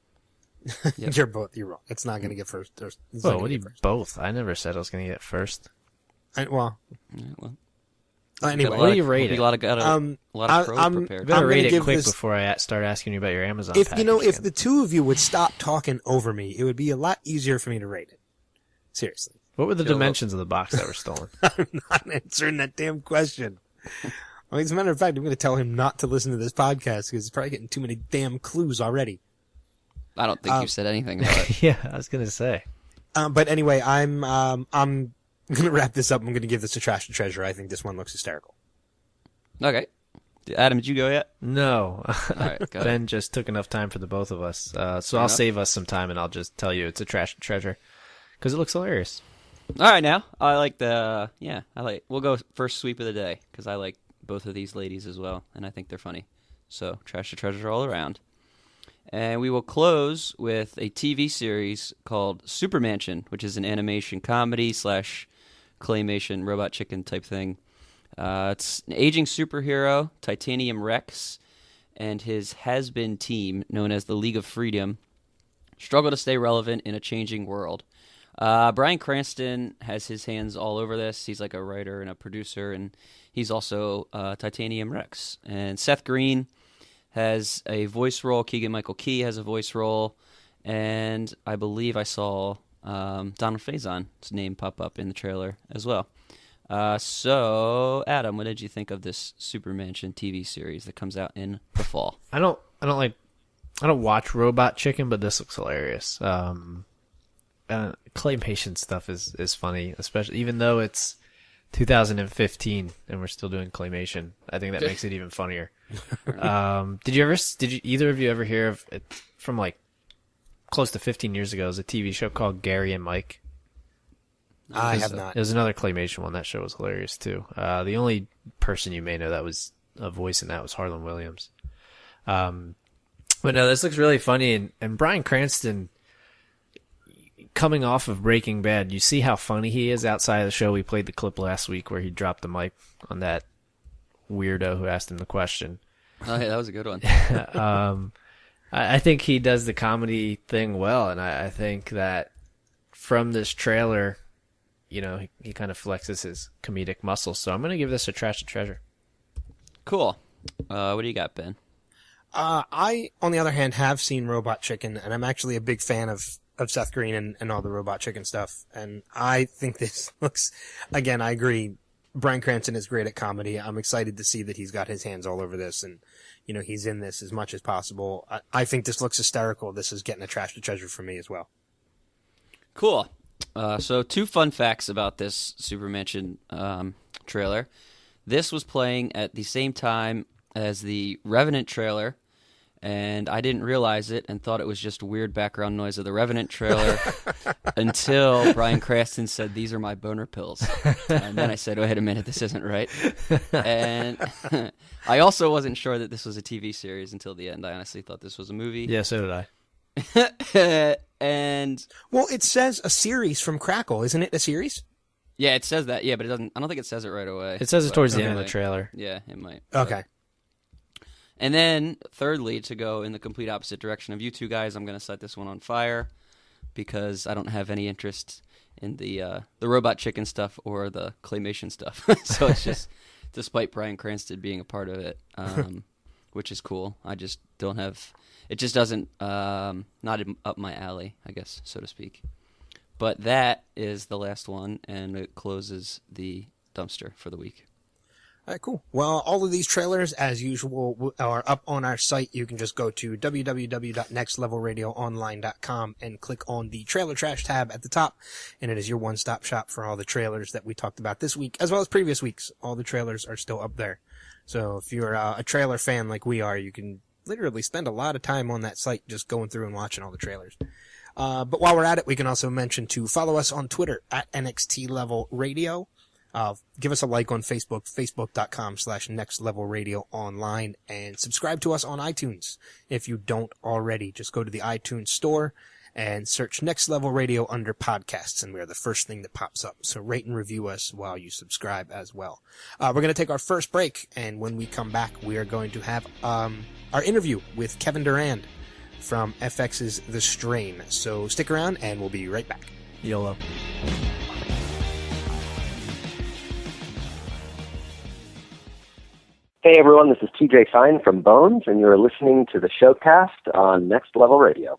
Yep. You're wrong. It's not going to get first. It's not Whoa, gonna what do get you first. both? I never said I was going to get first. Well, Yeah, well, anyway. What do you rate it? A lot of pros I'm- prepared. You better I'm gonna rate it give quick this- before I start asking you about your Amazon if package. if again. the two of you would stop talking over me, it would be a lot easier for me to rate it. Seriously. What were the Yo, dimensions of the box that were stolen? I'm not answering that damn question. Well, as a matter of fact, I'm going to tell him not to listen to this podcast because he's probably getting too many damn clues already. I don't think you said anything about it. Yeah, I was going to say. But anyway, I'm going to wrap this up. I'm going to give this a trash to treasure. I think this one looks hysterical. Okay. Adam, did you go yet? No. All right, go ahead. Ben just took enough time for the both of us. So I'll enough. save us some time and I'll just tell you it's a trash treasure because it looks hilarious. All right, now I like we'll go first sweep of the day because I like both of these ladies as well, and I think they're funny. So trash to treasure all around. And we will close with a TV series called Super Mansion, which is an animation comedy / claymation robot chicken type thing. It's an aging superhero, Titanium Rex, and his has-been team, known as the League of Freedom, struggle to stay relevant in a changing world. Bryan Cranston has his hands all over this. He's like a writer and a producer, and he's also Titanium Rex. And Seth Green has a voice role. Keegan-Michael Key has a voice role. And I believe I saw Donald Faison's name pop up in the trailer as well. So, Adam, what did you think of this Super Mansion TV series that comes out in the fall? I don't watch Robot Chicken, but this looks hilarious. Claymation stuff is funny, especially even though it's 2015 and we're still doing claymation. I think that makes it even funnier. Did either of you ever hear of it from like close to 15 years ago? It was a TV show called Gary and Mike. I have not. It was another claymation one. That show was hilarious too. The only person you may know that was a voice in that was Harlan Williams. But no, this looks really funny. And Bryan Cranston, coming off of Breaking Bad, you see how funny he is outside of the show. We played the clip last week where he dropped the mic on that weirdo who asked him the question. Oh, yeah, that was a good one. I think he does the comedy thing well, and I think that from this trailer, you know, he kind of flexes his comedic muscles. So I'm going to give this a trash to treasure. Cool. What do you got, Ben? I, on the other hand, have seen Robot Chicken, and I'm actually a big fan of Seth Green and all the Robot Chicken stuff. And I think this looks, again, I agree, Bryan Cranston is great at comedy. I'm excited to see that he's got his hands all over this, and, you know, he's in this as much as possible. I think this looks hysterical. This is getting a trash to treasure for me as well. Cool. So 2 fun facts about this Super Mansion trailer. This was playing at the same time as the Revenant trailer, and I didn't realize it and thought it was just weird background noise of the Revenant trailer until Bryan Cranston said, "These are my boner pills." And then I said, wait a minute, this isn't right. And I also wasn't sure that this was a TV series until the end. I honestly thought this was a movie. Yeah, so did I. And well, it says a series from Crackle, isn't it? A series? Yeah, it says that. Yeah, but it doesn't. I don't think it says it right away. It says it towards the end of the trailer. Yeah, it might. Okay. And then, thirdly, to go in the complete opposite direction of you two guys, I'm going to set this one on fire because I don't have any interest in the Robot Chicken stuff or the claymation stuff. So it's just, despite Bryan Cranston being a part of it, which is cool, I just don't have. It just doesn't not up my alley, I guess, so to speak. But that is the last one, and it closes the dumpster for the week. All right, cool. Well, all of these trailers, as usual, are up on our site. You can just go to www.nextlevelradioonline.com and click on the Trailer Trash tab at the top, and it is your one-stop shop for all the trailers that we talked about this week, as well as previous weeks. All the trailers are still up there. So if you're a trailer fan like we are, you can literally spend a lot of time on that site just going through and watching all the trailers. But while we're at it, we can also mention to follow us on Twitter at NXT Level Radio. Give us a like on Facebook, facebook.com/nextlevelradioonline, and subscribe to us on iTunes. If you don't already, just go to the iTunes store and search Next Level Radio under podcasts, and we're the first thing that pops up. So rate and review us while you subscribe as well. We're going to take our first break, and when we come back, we are going to have our interview with Kevin Durand from FX's The Strain. So stick around, and we'll be right back. YOLO. Hey everyone, this is TJ Fine from Bones, and you're listening to the Showcast on Next Level Radio.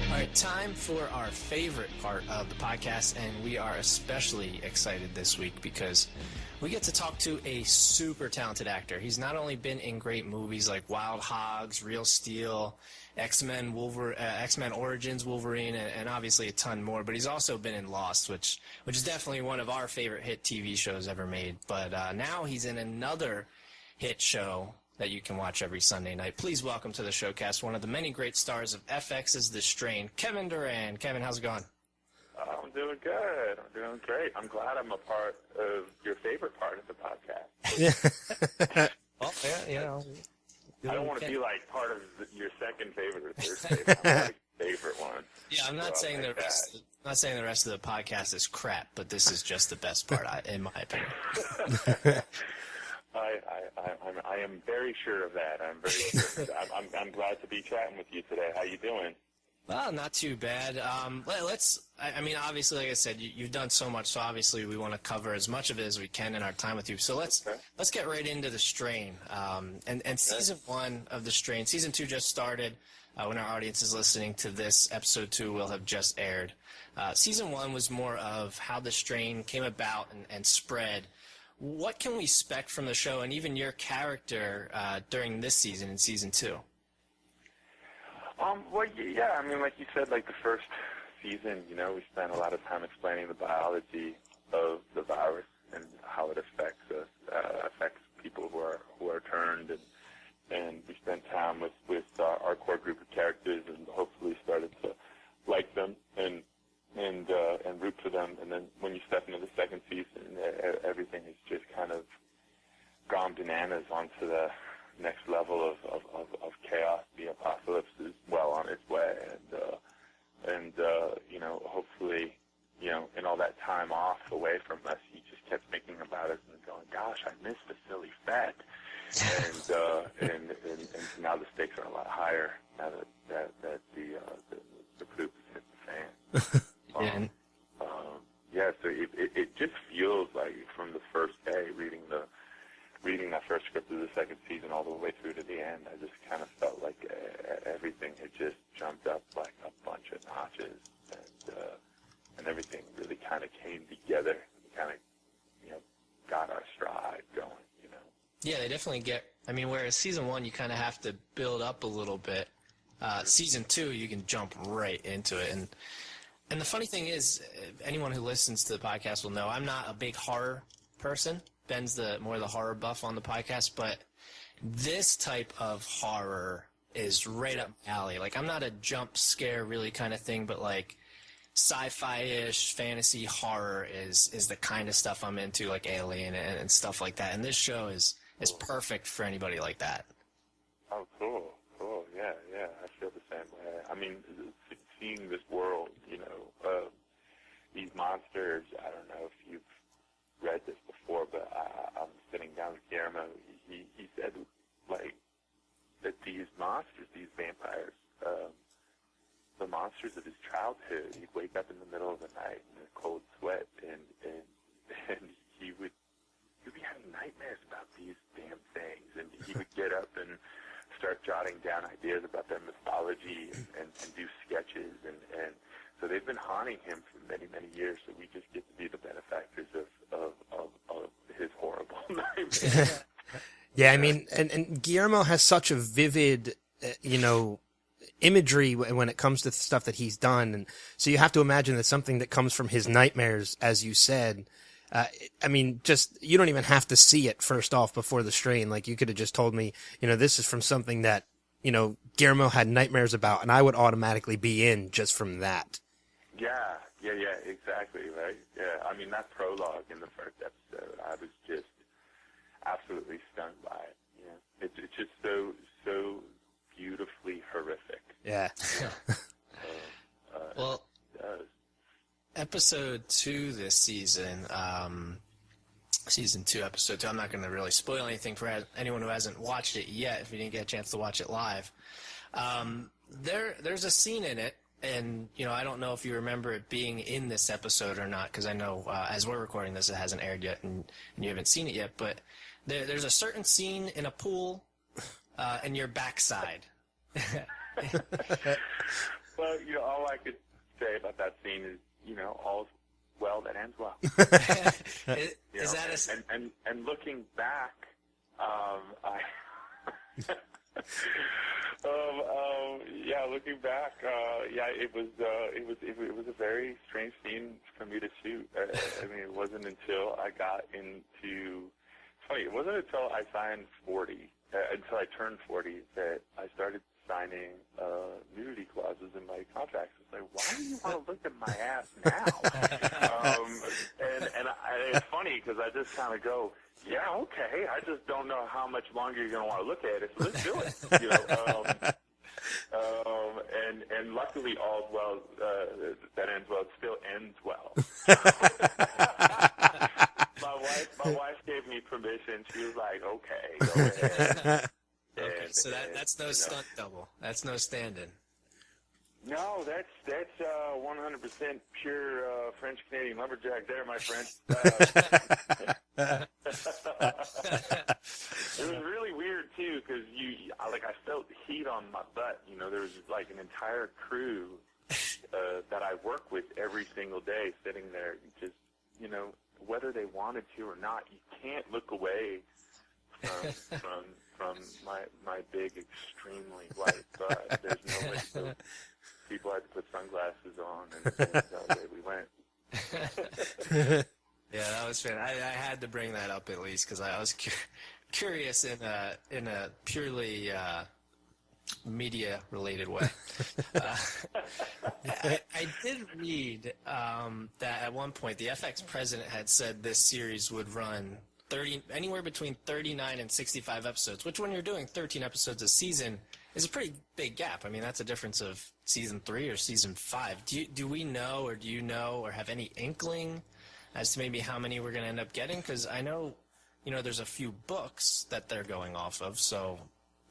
All right, time for our favorite part of the podcast, and we are especially excited this week because we get to talk to a super talented actor. He's not only been in great movies like Wild Hogs, Real Steel, X-Men Origins Wolverine, and obviously a ton more, but he's also been in Lost, which is definitely one of our favorite hit TV shows ever made. But now he's in another hit show that you can watch every Sunday night. Please welcome to the Showcast one of the many great stars of FX's The Strain, Kevin Durand. Kevin, how's it going? I'm doing good. I'm doing great. I'm glad I'm a part of your favorite part of the podcast. Well, yeah. I don't want to be like part of your second favorite or third favorite. I'm like favorite one. Yeah, I'm not saying the rest. I'm not saying the rest of the podcast is crap, but this is just the best part, in my opinion. I am very sure of that. I'm very sure. I'm glad to be chatting with you today. How you doing? Well, not too bad. I mean, obviously, like I said, you've done so much, so obviously we want to cover as much of it as we can in our time with you. So let's get right into The Strain. And season 1 of The Strain, season 2 just started. When our audience is listening to this, episode 2 will have just aired. Season 1 was more of how The Strain came about and spread. What can we expect from the show and even your character during this season, in season 2? Well, yeah, I mean, like you said, like the first season, you know, we spent a lot of time explaining the biology of the virus and how it affects us, affects people who are turned, and we spent time with our core group of characters and hopefully started to like them and root for them. And then when you step into the second season, everything has just kind of gone bananas onto the next level of chaos. The apocalypse is well on its way, and you know, hopefully, you know, in all that time off away from us, he just kept thinking about us and going, "Gosh, I miss the silly Fed," and now the stakes are a lot higher now that the poop has hit the fan. Yeah, so it just feels like from the first day reading that first script of the second season all the way through to the end, I just kind of felt like everything had just jumped up like a bunch of notches, and everything really kind of came together. We kind of, you know, got our stride going, you know. Yeah, they definitely get. I mean, whereas season 1 you kind of have to build up a little bit. Season 2 you can jump right into it, and the funny thing is, anyone who listens to the podcast will know I'm not a big horror person. Ben's more the horror buff on the podcast, but this type of horror is right up my alley. Like, I'm not a jump scare really kind of thing, but like sci-fi-ish fantasy horror is the kind of stuff I'm into, like Alien and stuff like that. And this show is perfect for anybody like that. Oh, cool. Yeah, I feel the same way. I mean, seeing this world, you know, these monsters, I don't know if you've read this before, but I'm sitting down with Guillermo. He said, like, that these monsters, these vampires, the monsters of his childhood, he'd wake up in the middle of the night in a cold sweat, and he would be having nightmares about these damn things, and he would get up and start jotting down ideas about their mythology and do sketches, and so they've been haunting him for many, many years, so we just get to be the benefactors of his horrible nightmares. Yeah, I mean, and Guillermo has such a vivid, you know, imagery when it comes to stuff that he's done, and so you have to imagine that something that comes from his nightmares, as you said, I mean, just, you don't even have to see it first off before The Strain. Like, you could have just told me, you know, this is from something that, you know, Guillermo had nightmares about, and I would automatically be in just from that. Yeah, exactly, right? Yeah, I mean, that prologue in the first episode, I was just absolutely stunned by it. Yeah, it's just so beautifully horrific. Yeah. Well, episode 2 this season, season 2, episode 2, I'm not going to really spoil anything for anyone who hasn't watched it yet, if you didn't get a chance to watch it live. There's a scene in it, and, you know, I don't know if you remember it being in this episode or not, because I know as we're recording this, it hasn't aired yet, and you haven't seen it yet, but there's a certain scene in a pool in your backside. Well, you know, all I could say about that scene is, you know, all's well that ends well. And looking back, looking back, it was a very strange scene for me to shoot. I mean, it wasn't until I got into. It's funny. It wasn't until I signed 40 until I turned 40 that I started signing nudity clauses in my contracts. It's like, why do you want to look at my ass now? And it's funny because I just kind of go, yeah, okay. I just don't know how much longer you're going to want to look at it. So let's do it. You know. And luckily, all's well that ends well. It still ends well. My wife gave me permission. She was like, okay, go ahead. Okay, so that's no stunt double. That's no stand-in. No, that's 100% pure French Canadian lumberjack there, my friend. It was really weird too because I felt heat on my butt. You know, there was like an entire crew that I work with every single day sitting there, just whether they wanted to or not. You can't look away from my big, extremely white butt. There's no way to. People had to put sunglasses on, and away we went. Yeah, that was fair. I had to bring that up at least because I was curious in a purely media-related way. I did read that at one point the FX president had said this series would run anywhere between 39 and 65 episodes, which when you're doing 13 episodes a season is a pretty big gap. I mean, that's a difference of season 3 or season 5. Do we know, or do you know, or have any inkling as to maybe how many we're going to end up getting? Because I know, there's a few books that they're going off of. So,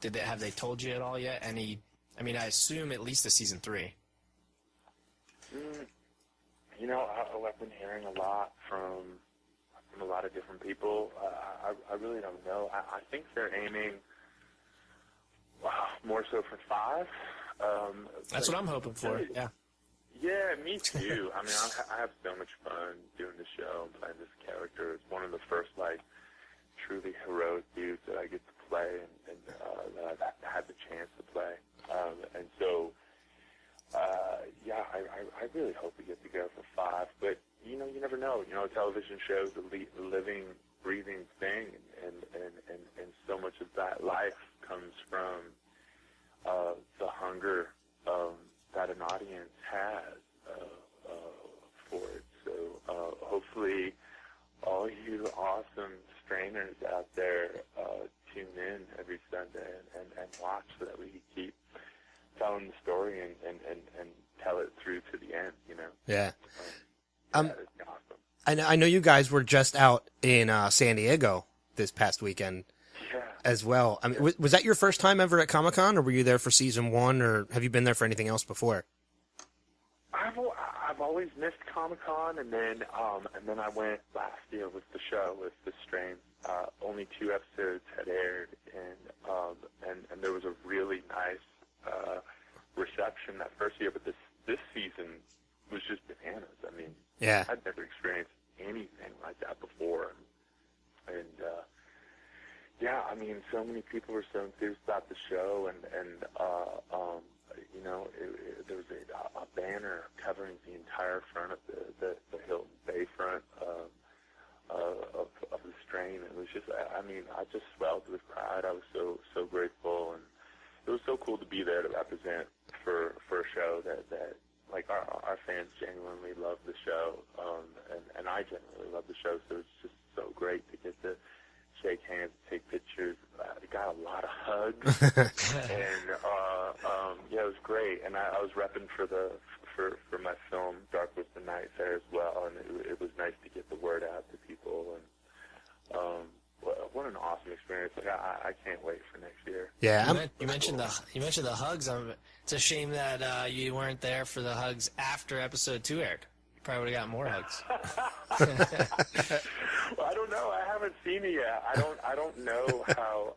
have they told you at all yet? I assume at least a season 3. I've been hearing a lot from a lot of different people. I really don't know. I think they're aiming more so for 5. That's what I'm hoping for. Yeah. Yeah, me too. I mean, I have so much fun doing the show and playing this character. It's one of the first, truly heroic dudes that I get to play and that I've had the chance to play. And so, I really hope we get to go for 5. But, you never know. Television shows a living, breathing thing, and so much of that life comes from the hunger that an audience has for it. So hopefully all you awesome strainers out there tune in every Sunday and watch so that we can keep telling the story and tell it through to the end, Yeah. It's awesome. I know you guys were just out in San Diego this past weekend. As well. I mean, was that your first time ever at Comic-Con, or were you there for season 1, or have you been there for anything else before? I've always missed Comic-Con, and then I went last year with the show with The Strain. Only 2 episodes had aired, and there was a really nice reception that first year. But this season was just bananas. I mean, yeah, I'd never experienced anything like that before, and yeah, I mean, so many people were so enthused about the show, and there was a banner covering the entire front of the Hilton Bayfront of the Strain. It was just, I just swelled with pride. I was so grateful, and it was so cool to be there to represent for a show that our fans genuinely love the show, and I genuinely love the show. So it's just so great to get to shake hands, take pictures. We got a lot of hugs, and it was great. And I was repping for my film Dark Was the Night there as well, and it was nice to get the word out to people. And what an awesome experience! I can't wait for next year. Yeah, you mentioned the hugs. It's a shame that you weren't there for the hugs after episode 2 aired. Probably would have got more hugs. Well, I don't know. I haven't seen it yet. I don't know how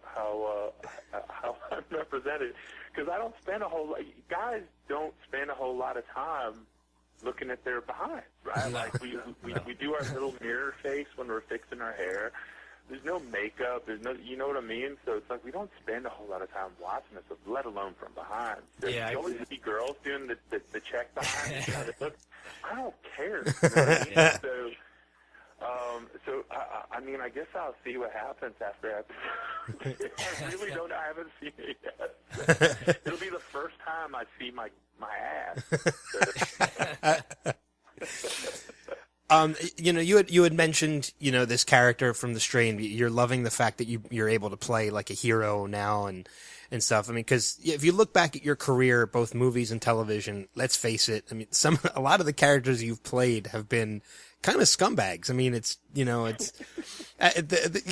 I'm represented because I don't spend a whole lot. Guys don't spend a whole lot of time looking at their behinds, right? No. Like we do our little mirror face when we're fixing our hair. There's no makeup. There's no, you know what I mean? So it's like we don't spend a whole lot of time watching this, let alone from behind. So Yeah, you always see girls doing the check behind. I don't care. You know what I mean? So So I mean, I guess I'll see what happens after episode. I really don't. I haven't seen it yet. It'll be the first time I see my ass. You had mentioned, this character from The Strain. You're loving the fact that you're able to play like a hero now and stuff. I mean, because if you look back at your career, both movies and television, let's face it. I mean, a lot of the characters you've played have been kind of scumbags. I mean, it's you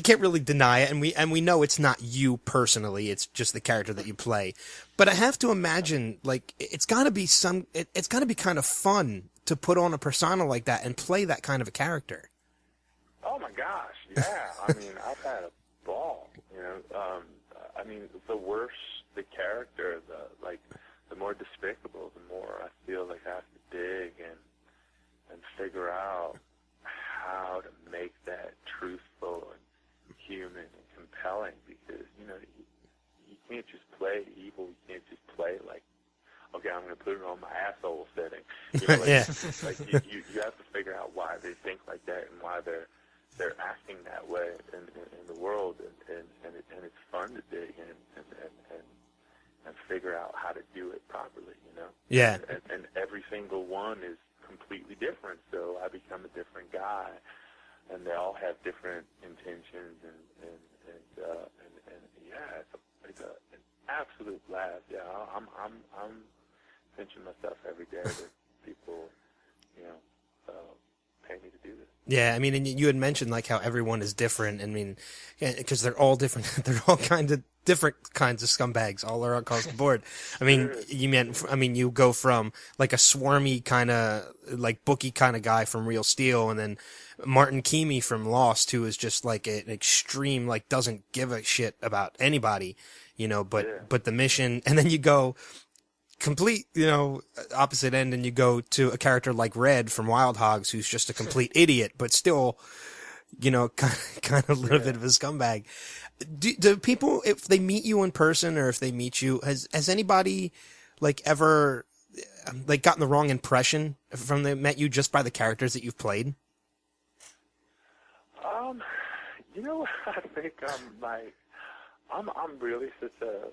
can't really deny it, and we know it's not you personally. It's just the character that you play. But I have to imagine, like, it's got to be kind of fun to put on a persona like that and play that kind of a character. Oh my gosh, yeah. I mean, I've had a ball. I mean, the worse the character, the more despicable, the more I feel like I have to dig and figure out how to make that truthful and human and compelling, because you can't just play evil. You can't just play like, okay, I'm going to put it on my asshole setting. Yeah. You have to figure out why they think like that and why they're acting that way in the world, and it's fun to dig in and figure out how to do it properly. Yeah. And every single one is completely different, so I become a different guy, and they all have different intentions, and yeah, it's an absolute blast. Yeah, I'm pinching myself every day that people, pay me to do this. Yeah, I mean, and you had mentioned like how everyone is different. I mean, because they're all different. They're all different kinds of scumbags all around across the board. I mean, you go from like a swarmy kind of like bookie kind of guy from Real Steel, and then Martin Keamy from Lost, who is just like an extreme, like doesn't give a shit about anybody, but the mission, and then you go complete, opposite end, and you go to a character like Red from Wild Hogs, who's just a complete idiot, but still, kind of a little bit of a scumbag. Do people, if they meet you in person or if they meet you, has anybody like ever like gotten the wrong impression from they met you just by the characters that you've played? I think I'm really such a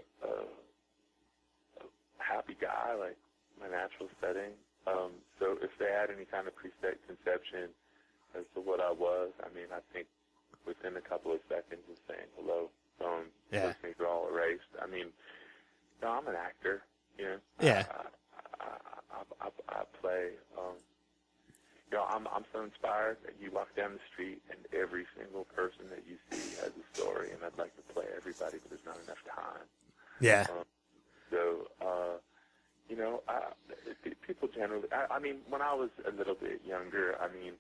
happy guy, like my natural setting. So if they had any kind of preconception as to what I was, I mean, I think within a couple of seconds of saying hello, those things are all erased. I mean, I'm an actor, Yeah. I play. I'm so inspired that you walk down the street and every single person that you see has a story, and I'd like to play everybody, but there's not enough time. Yeah. People generally, I mean, when I was a little bit younger, I mean,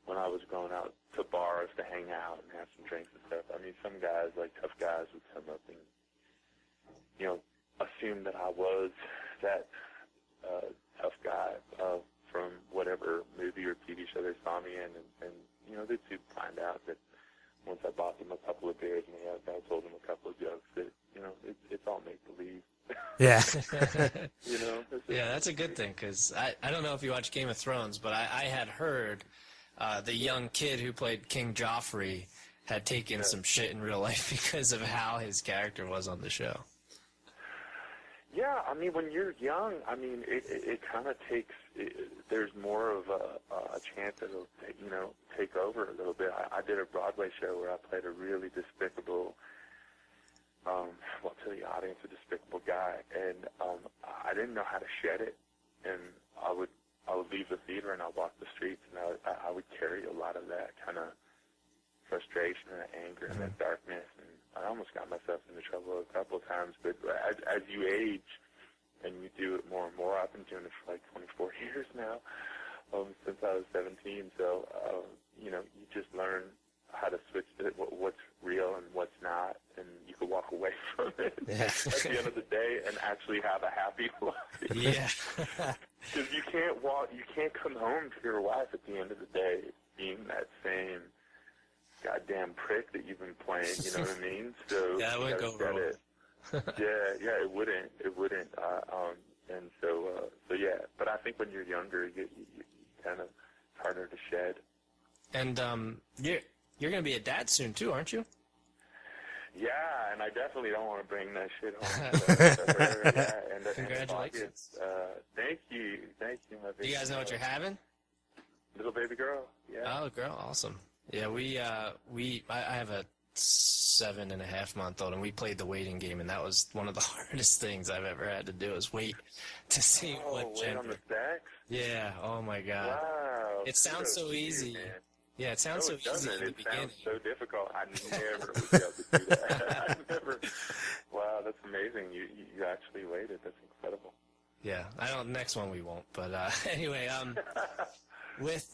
when I was going out to bars to hang out and have some drinks and stuff, I mean, some guys, like tough guys, would come up and, assume that I was that tough guy from whatever movie or TV show they saw me in, and they'd soon find out that once I bought them a couple of beers and I told them a couple of jokes that, it's all make-believe. Yeah. Yeah, that's a good thing, because I don't know if you watch Game of Thrones, but I had heard the young kid who played King Joffrey had taken some shit in real life because of how his character was on the show. Yeah, I mean, when you're young, I mean, it kind of takes, there's more of a chance that it'll, take over a little bit. I did a Broadway show where I played a really despicable, to the audience, a despicable guy, and I didn't know how to shed it, and I would leave the theater and I'd walk the streets, and I would carry a lot of that kind of frustration and anger and that darkness, and I almost got myself into trouble a couple of times. But as you age and you do it more and more, I've been doing it for like 24 years now, since I was 17. So you just learn how to switch what's real and what's not, and you can walk away from it at the end of the day and actually have a happy life. Yeah. Because you can't come home to your wife at the end of the day being that same goddamn prick that you've been playing, you know what I mean? So yeah, that would go wrong. Yeah, it wouldn't. And so yeah. But I think when you're younger, you kind of harder to shed. And you're going to be a dad soon too, aren't you? Yeah, and I definitely don't want to bring that shit home. Yeah, Congratulations. Thank you, my baby. Do you guys know what you're having? Little baby girl. Yeah. Oh, girl, awesome. Yeah, I have a 7.5-month-old, and we played the waiting game, and that was one of the hardest things I've ever had to do is wait to see what wait gender. on the sex? Yeah. Oh my God. Wow. It sounds so easy. Man. Yeah, it sounds so easy in the beginning. Sounds so difficult. I never would be able to do that. I never. Wow, that's amazing. You actually waited. That's incredible. Yeah, next one we won't. But anyway, with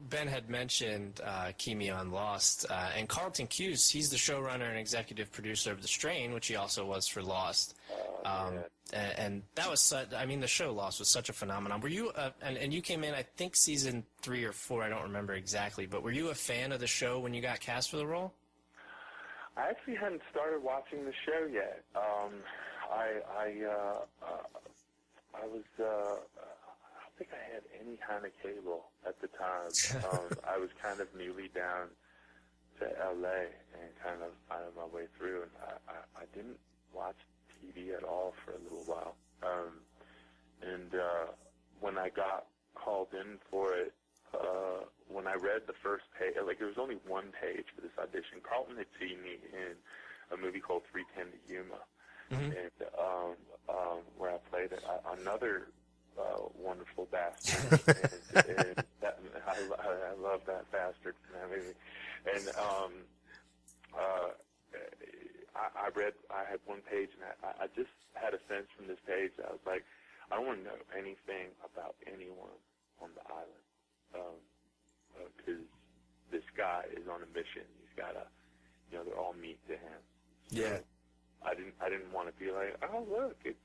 Ben had mentioned Kimi on Lost, and Carlton Cuse, he's the showrunner and executive producer of The Strain, which he also was for Lost. And that was the show Lost was such a phenomenon. Were you, and you came in, I think, season 3 or 4, I don't remember exactly, but were you a fan of the show when you got cast for the role? I actually hadn't started watching the show yet. I don't think I had any kind of cable at the time. I was kind of newly down to LA and kind of finding my way through, and I didn't watch TV at all for a little while. And when I got called in for it, when I read the first page, like there was only one page for this audition. Carlton had seen me in a movie called 310 to Yuma, and where I played another wonderful bastard. and I love that bastard from that movie. And I had one page, and I just had a sense from this page that I was like, I don't want to know anything about anyone on the island, because this guy is on a mission. He's got to, they're all meat to him. So Yeah. I didn't want to be like, oh look, it's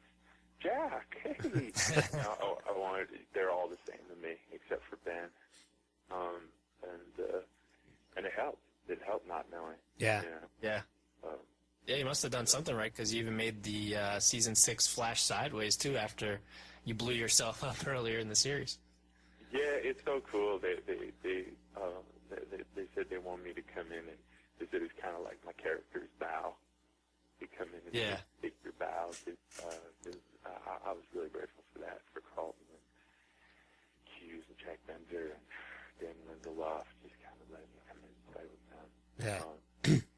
Jack. Hey. I wanted. They're all the same to me, except for Ben. And it helped. It helped not knowing. Yeah. Yeah. Yeah, you must have done something right, because you even made the season 6 flash sideways too after you blew yourself up earlier in the series. Yeah, it's so cool. They said they want me to come in, and they said it's kind of like my character's bow. You come in and take your bow. I was really grateful for that, for Carlton and Hughes and Jack Bender and Dan Lindelof just kind of letting me come in and play with them. Yeah.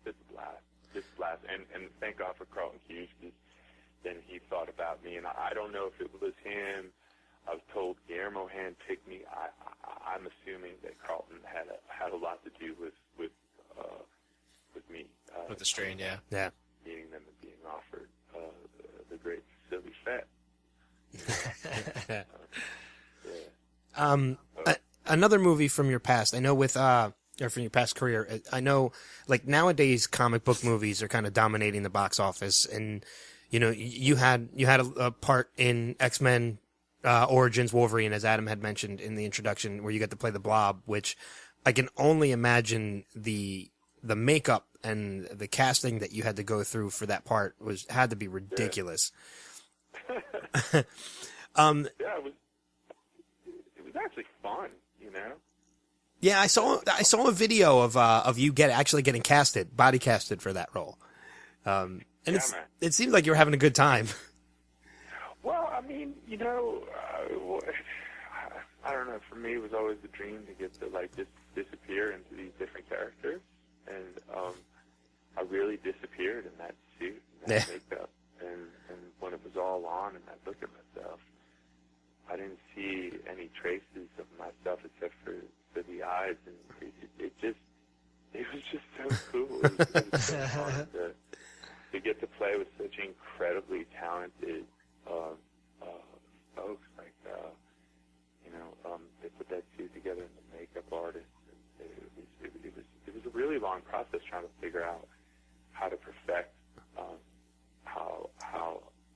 It's a blast. It's a blast. And thank God for Carlton Hughes, because then he thought about me, and I don't know if it was him. I was told Guillermo handpicked me. I'm assuming that Carlton had a lot to do with me. With the Strain, yeah. Yeah. Meeting them and being offered the great Silly Fett. Another movie from your past, I know or from your past career, I know, like, nowadays comic book movies are kind of dominating the box office, and, you had a part in X-Men Origins Wolverine, as Adam had mentioned in the introduction, where you get to play the Blob, which I can only imagine the makeup and the casting that you had to go through for that part had to be ridiculous. Yeah, it was actually fun, Yeah, I saw a video of you actually getting body casted for that role. It seems like you were having a good time. Well, I mean, I don't know. For me, it was always a dream to get to just disappear into these different characters, and I really disappeared in that suit and that makeup. And when it was all on, and I looked at myself, I didn't see any traces of myself except for the eyes, and it was just so cool. It was so fun to get to play with such incredibly talented folks. They put that suit together, and the makeup artist. It was a really long process trying to figure out how to perfect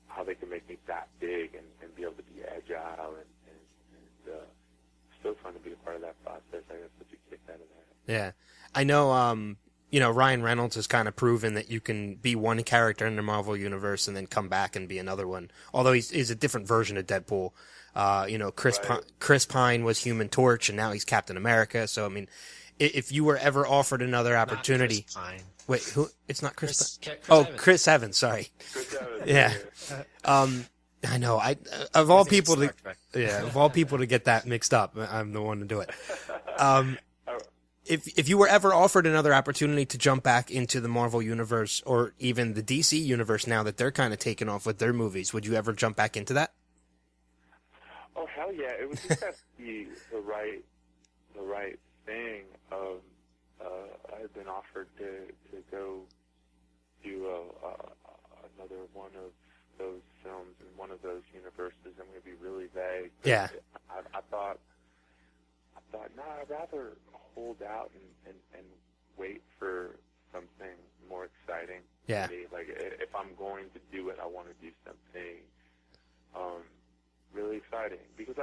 how they can make me that big and be able to be agile, and it's so fun to be a part of that process. I got such a kick out of that. Yeah, I know. Ryan Reynolds has kind of proven that you can be one character in the Marvel Universe and then come back and be another one. Although he's a different version of Deadpool. Chris Pine was Human Torch, and now he's Captain America. So, I mean, if you were ever offered another opportunity... Not Chris Pine. Wait, who? It's not Chris Pine? Evans. Chris Evans, sorry. Chris Evans, Yeah. I know. Of all people to get that mixed up, I'm the one to do it. If you were ever offered another opportunity to jump back into the Marvel Universe or even the DC Universe now that they're kind of taking off with their movies, would you ever jump back into that? Oh, hell yeah. It would just have to be the right thing. I had been offered to go do another one of those films in one of those universes. I'm going to be really vague. Yeah. I thought, no, I'd rather hold out and wait for something more exciting. Yeah. To me. Like, if I'm going to do it, I want to do something really exciting. Because,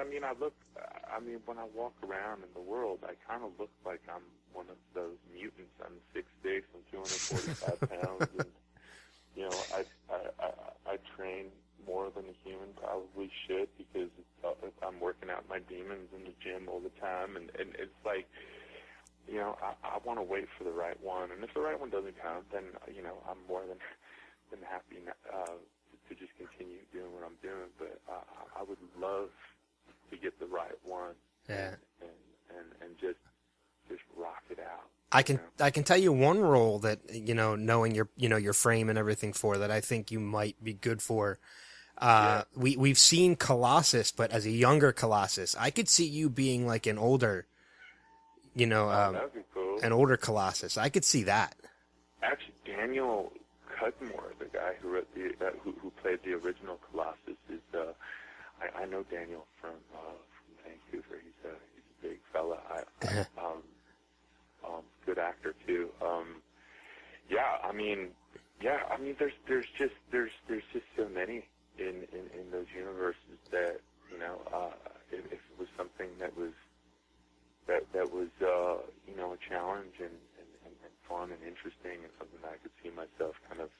when I walk around in the world, I kind of look like I'm one of those mutants. I'm 6'6", I'm 245 pounds, and, I train more than a human probably should because I'm working out my demons in the gym all the time, and it's like, I want to wait for the right one, and if the right one doesn't come, then, I'm more than happy to just continue doing what I'm doing, but I would love to get the right one. Yeah. And just rock it out. I can tell you one role that, knowing your frame and everything for that I think you might be good for. We've seen Colossus, but as a younger Colossus, I could see you being like an older, that'd be cool. an older Colossus. I could see that. Actually, Daniel Cudmore, the guy who wrote who played the original Colossus, is I know Daniel from Vancouver. He's a big fella. Good actor too. There's just so many in those universes that if it was something that was a challenge and fun and interesting and something that I could see myself kind of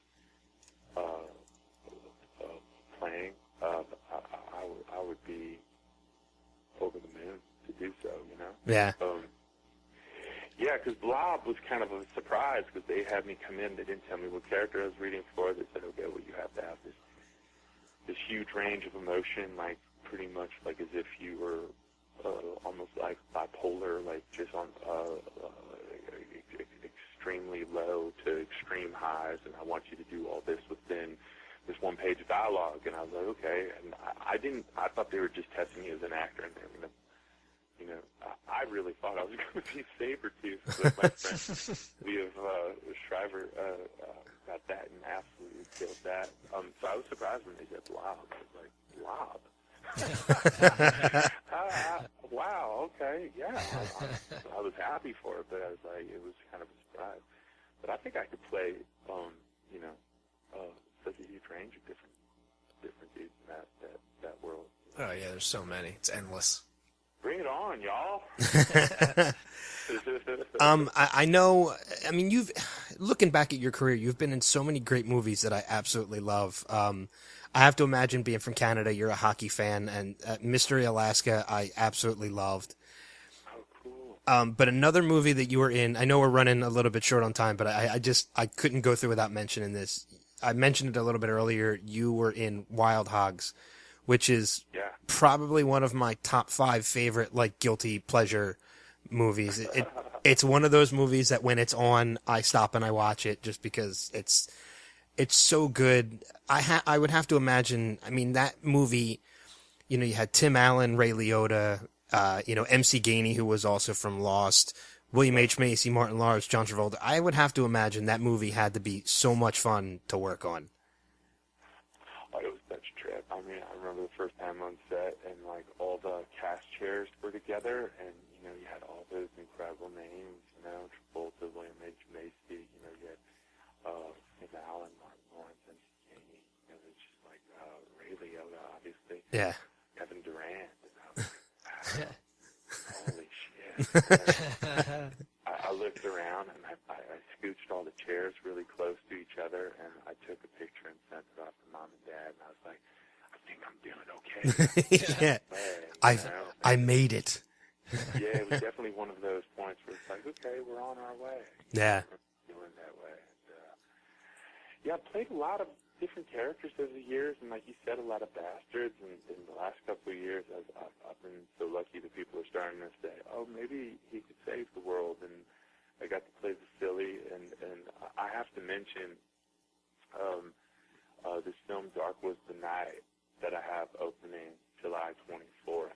playing, I would be over the moon to do so. Yeah. Yeah, because Blob was kind of a surprise because they had me come in. They didn't tell me what character I was reading for. They said, okay, well, you have to have this huge range of emotion, like pretty much like as if you were almost like bipolar, like just on extremely low to extreme highs, and I want you to do all this within this one page of dialogue. And I was like, okay. And I thought they were just testing me as an actor, and they were going to, I really thought I was going to be Sabretooth, but my friend Leah Shriver got that and absolutely killed that. So I was surprised when they said Blob. I was like, Blob? Wow, okay, yeah. I was happy for it, but I was like, it was kind of a surprise. But I think I could play, such a huge range of different dudes in that world. Oh yeah, there's so many. It's endless. Bring it on, y'all. I know, you've, looking back at your career, you've been in so many great movies that I absolutely love. I have to imagine, being from Canada, you're a hockey fan, and Mystery Alaska I absolutely loved. Oh, cool. But another movie that you were in, I know we're running a little bit short on time, but I couldn't go through without mentioning this. I mentioned it a little bit earlier. You were in Wild Hogs, which is probably one of my top 5 favorite, like, guilty pleasure movies. It's one of those movies that when it's on, I stop and I watch it just because it's so good. I would have to imagine, that movie, you had Tim Allen, Ray Liotta, MC Gainey, who was also from Lost, William H. Macy, Martin Lawrence, John Travolta. I would have to imagine that movie had to be so much fun to work on. Oh, it was such a trip. I remember the first time on set, and like all the cast chairs were together, and you had all those incredible names. Travolta, William H. Macy. You had Tim Allen, Martin Lawrence, and Gainey. It was just like Ray Liotta, obviously. Yeah. Kevin Durand. Holy shit. I looked around and I scooched all the chairs really close to each other, and I took a picture and sent it off to Mom and Dad, and I was like, I think I'm doing okay. Yeah. I made it. Yeah, it was definitely one of those points where it's like, okay, we're on our way. Yeah. We're doing that way. And, I played a lot of different characters over the years, and like you said, a lot of bastards. And in the last couple of years, I've been so lucky that people are starting to say, oh, maybe he could save the world. And I got to play the silly, and I have to mention this film, Dark Was the Night, that I have opening July 24th.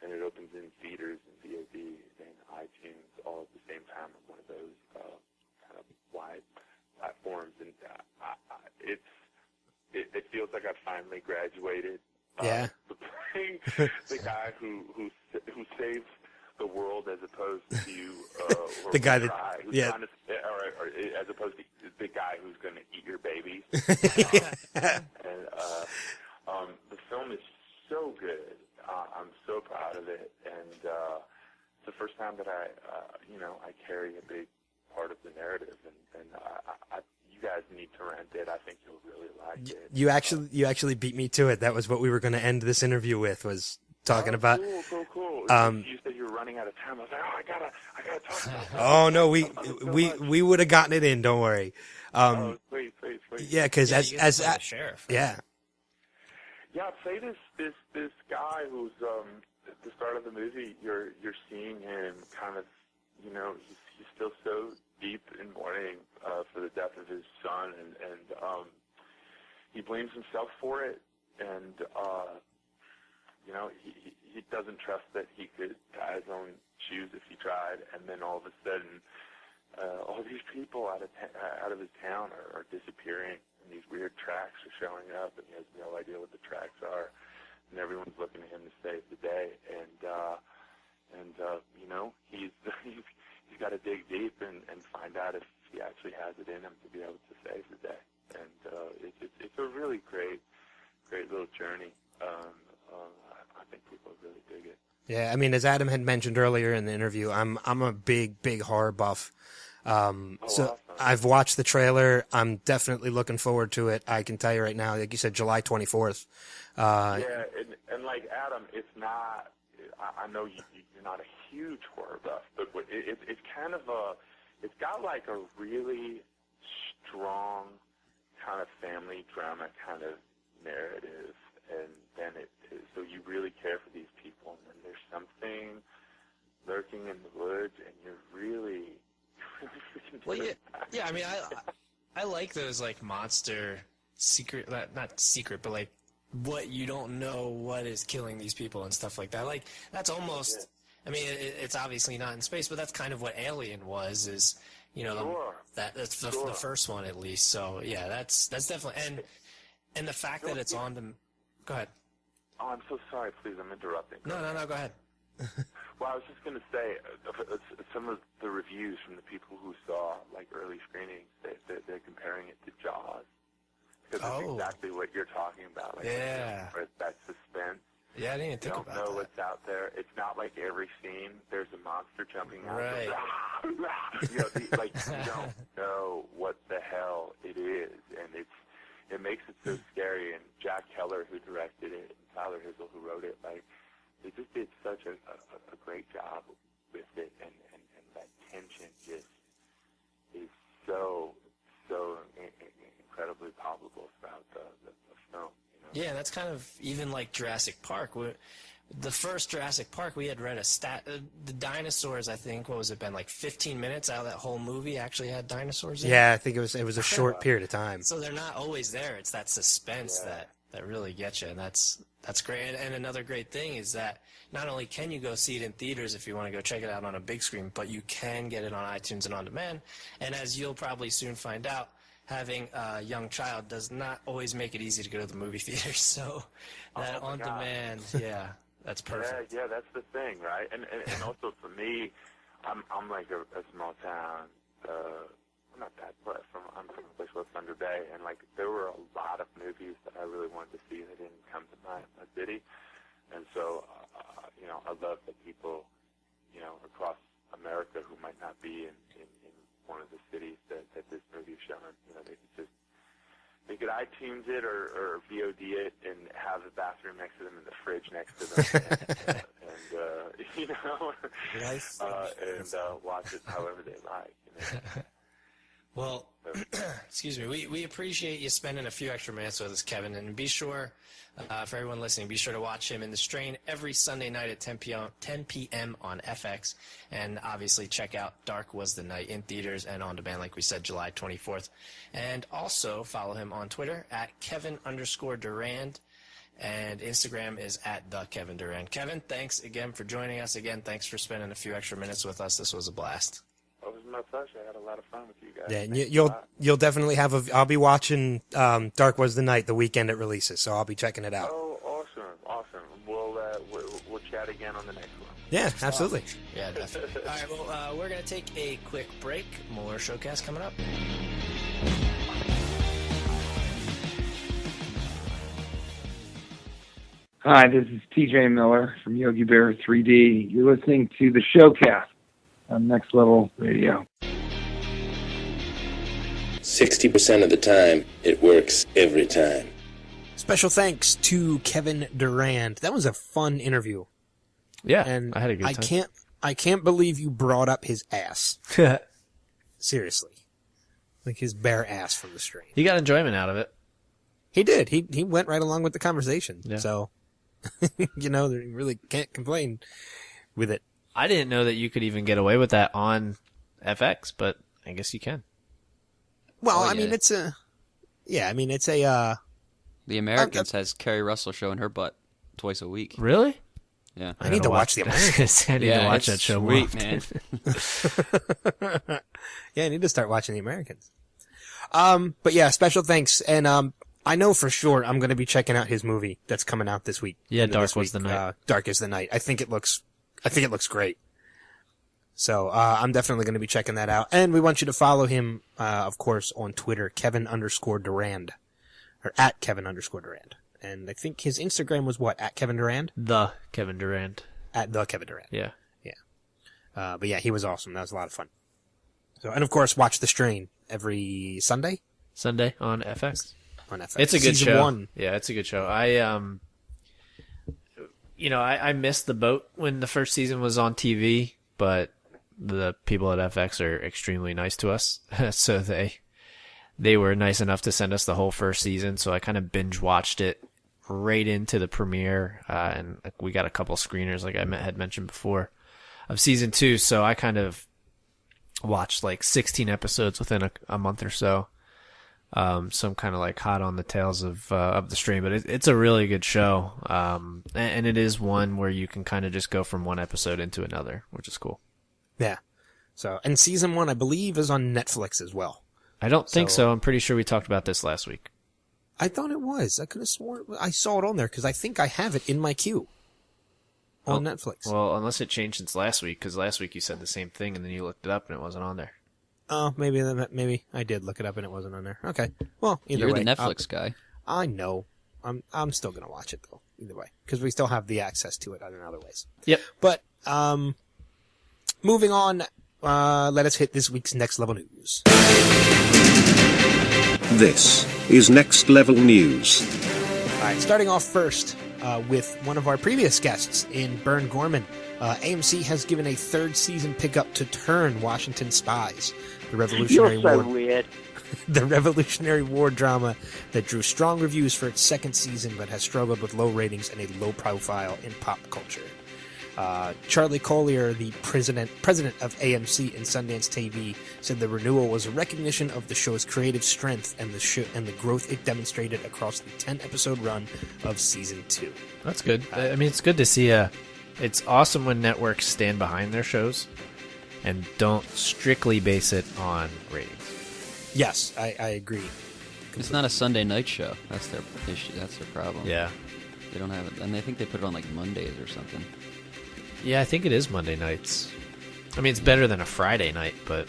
And it opens in theaters and VOD and iTunes all at the same time on one of those kind of wide platforms. And it feels like I've finally graduated. Yeah. Playing the guy who saves the world as opposed to the guy that who's trying to, or as opposed to the guy who's going to eat your babies. And the film is so good. I'm so proud of it, and it's the first time that I carry a big part of the narrative, and you guys need to rent it. I think you'll really like it. You actually beat me to it. That was what we were going to end this interview with, was talking about. Cool. You said you were running out of time. I was like, I gotta talk about that. Oh no, we would have gotten it in. Don't worry. Sweet. Yeah, because as the sheriff. Yeah. Yeah, play this guy who's at the start of the movie. You're seeing him kind of, he's still so deep in mourning for the death of his son, and he blames himself for it, and he doesn't trust that he could tie his own shoes if he tried, and then all of a sudden, all these people out of his town are disappearing. And these weird tracks are showing up, and he has no idea what the tracks are, and everyone's looking to him to save the day. And he's got to dig deep and find out if he actually has it in him to be able to save the day. And it's a really great little journey. I think people really dig it. Yeah, I mean, as Adam had mentioned earlier in the interview, I'm a big horror buff. So awesome. I've watched the trailer. I'm definitely looking forward to it. I can tell you right now, like you said, July 24th. Yeah, and like Adam, it's not. I know you're not a huge horror buff, but it's kind of it's got like a really strong kind of family drama kind of narrative, and then so you really care for these people, and then there's something lurking in the woods, and you're really. Well, yeah. I mean, I like those like monster secret, not secret, but like what you don't know what is killing these people and stuff like that. Like that's almost. I mean, it's obviously not in space, but that's kind of what Alien was. Is that's the first one at least. So yeah, that's definitely and the fact that it's on the. Go ahead. Oh, I'm so sorry. Please, I'm interrupting. No. Go ahead. Well, I was just going to say, some of the reviews from the people who saw like early screenings, they're comparing it to Jaws, because it's exactly what you're talking about. Like, yeah. That suspense. Yeah, I didn't even think about that. You don't know what's out there. It's not like every scene there's a monster jumping out. Right. You don't know what the hell it is, and it makes it so scary. And Jack Keller, who directed it, and Tyler Hizzle, who wrote it, like. They just did such a great job with it, and that tension just is so incredibly palpable throughout the film. Yeah, that's kind of even like Jurassic Park. The first Jurassic Park, we had read a stat. The dinosaurs, I think, what was it been, like 15 minutes out of that whole movie actually had dinosaurs in it? Yeah, I think it was a short period of time. So they're not always there. It's that suspense that really gets you, and that's great. And another great thing is that not only can you go see it in theaters if you want to go check it out on a big screen, but you can get it on iTunes and on demand. And as you'll probably soon find out, having a young child does not always make it easy to go to the movie theater. So that on demand, that's perfect. Yeah, that's the thing, right? And also for me, I'm like a small town. I'm not that, but I'm from a place called Thunder Bay, and like there were a lot of movies that I really wanted to see that didn't come to my city, and so I love that people, across America who might not be in one of the cities that this movie is shown. They could iTunes it or VOD it and have the bathroom next to them and the fridge next to them, and watch it however they like. Well, excuse me. We appreciate you spending a few extra minutes with us, Kevin, and be sure, for everyone listening, be sure to watch him in The Strain every Sunday night at 10 p.m. on FX, and obviously check out Dark Was the Night in theaters and on demand, like we said, July 24th. And also follow him on Twitter at Kevin_Durand, and Instagram is at @TheKevinDurand. Kevin, thanks again for joining us. Again, thanks for spending a few extra minutes with us. This was a blast. It was my pleasure. I had a lot of fun with you guys. Yeah, and you'll definitely have I'll be watching Dark Was the Night the weekend it releases, so I'll be checking it out. Oh, awesome. We'll chat again on the next one. Yeah, absolutely. Awesome. Yeah, definitely. All right, well, we're going to take a quick break. More Showcast coming up. Hi, this is TJ Miller from Yogi Bear 3D. You're listening to the Showcast on Next Level Radio. 60% of the time, it works every time. Special thanks to Kevin Durand. That was a fun interview. Yeah, and I had a good time. I can't believe you brought up his ass. Seriously. Like his bare ass from The Strain. He got enjoyment out of it. He did. He went right along with the conversation. Yeah. So, you really can't complain with it. I didn't know that you could even get away with that on FX, but I guess you can. Well, Oh, I mean, it's a The Americans has Kerry Russell showing her butt twice a week. Really? Yeah. I need to watch The Americans. I need to watch that show more sweet, often. man. Yeah, I need to start watching The Americans. But yeah, special thanks. And I know for sure I'm going to be checking out his movie that's coming out this week. Yeah, Dark Was the Night. Dark is the Night. I think it looks great. So, I'm definitely going to be checking that out. And we want you to follow him, of course, on Twitter, Kevin_Durand. Or at Kevin_Durand. And I think his Instagram was what? At Kevin Durand? The Kevin Durand. At the Kevin Durand. Yeah. Yeah. But yeah, he was awesome. That was a lot of fun. So, and of course, watch The Strain every Sunday? Sunday on FX. On FX. It's a good Season show. 1. Yeah, it's a good show. I missed the boat when the first season was on TV, but the people at FX are extremely nice to us. So they were nice enough to send us the whole first season. So I kind of binge watched it right into the premiere. And we got a couple screeners, like I had mentioned before, of season 2. So I kind of watched like 16 episodes within a month or so. So I'm kind of like hot on the tails of The Strain, but it's a really good show. And it is one where you can kind of just go from one episode into another, which is cool. Yeah. So, and season 1, I believe, is on Netflix as well. I don't think so. I'm pretty sure we talked about this last week. I thought it was. I could have sworn I saw it on there because I think I have it in my queue on Netflix. Well, unless it changed since last week, because last week you said the same thing and then you looked it up and it wasn't on there. Oh, maybe I did look it up and it wasn't on there. Okay. Well, either way. You're the Netflix guy. I know. I'm still gonna watch it though. Either way, because we still have the access to it in other ways. Yep. But moving on. Let us hit this week's Next Level News. This is Next Level News. All right, starting off first with one of our previous guests in Bern Gorman. AMC has given a third season pickup to Turn, Washington Spies, the Revolutionary You're so War. weird. The Revolutionary War drama that drew strong reviews for its second season, but has struggled with low ratings and a low profile in pop culture. Charlie Collier, the president of AMC and Sundance TV, said the renewal was a recognition of the show's creative strength and the growth it demonstrated across the 10-episode run of season 2. That's good. I mean, it's good to see. It's awesome when networks stand behind their shows and don't strictly base it on ratings. Yes, I agree. It's not a Sunday night show. That's their issue. That's their problem. Yeah. They don't have it, and I think they put it on like Mondays or something. Yeah, I think it is Monday nights. I mean, it's better than a Friday night, but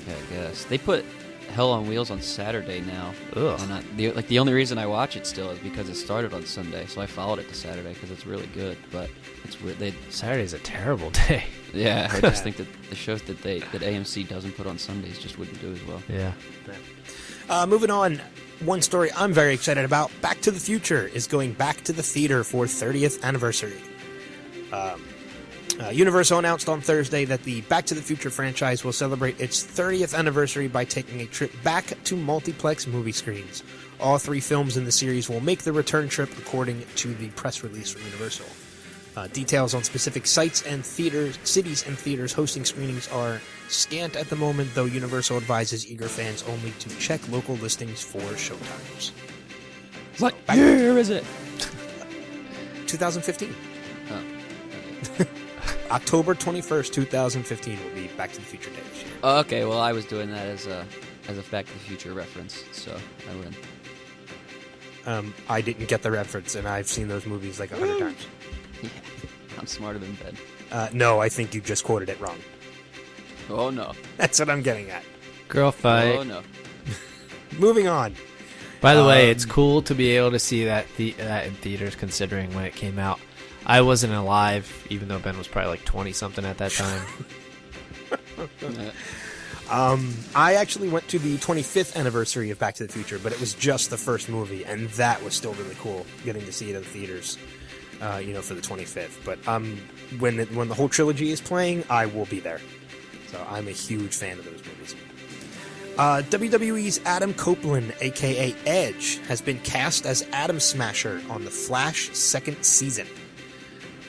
Yeah, I guess they put Hell on Wheels on Saturday now. Ugh. And the only reason I watch it still is because it started on Sunday, so I followed it to Saturday because it's really good. But it's weird. Saturday's a terrible day. Yeah, I just think that the shows that AMC doesn't put on Sundays just wouldn't do as well. Yeah. Moving on, one story I'm very excited about. Back to the Future is going back to the theater for 30th anniversary. Universal announced on Thursday that the Back to the Future franchise will celebrate its 30th anniversary by taking a trip back to multiplex movie screens. All 3 films in the series will make the return trip, according to the press release from Universal. Details on specific cities and theaters hosting screenings are scant at the moment, though Universal advises eager fans only to check local listings for showtimes. What year is it? 2015. Oh. October 21st, 2015 will be Back to the Future Day this year. Oh, okay, well, I was doing that as a Back to the Future reference, so I win. I didn't get the reference, and I've seen those movies like 100 times. Yeah, I'm smarter than Ben. No, I think you just quoted it wrong. Oh, no. That's what I'm getting at. Girl fight. Oh, no. Moving on. By the way, it's cool to be able to see that in theaters, considering when it came out. I wasn't alive, even though Ben was probably like 20-something at that time. I actually went to the 25th anniversary of Back to the Future, but it was just the first movie, and that was still really cool, getting to see it in the theaters, for the 25th. But when the whole trilogy is playing, I will be there. So I'm a huge fan of those movies. WWE's Adam Copeland, a.k.a. Edge, has been cast as Atom Smasher on The Flash second season.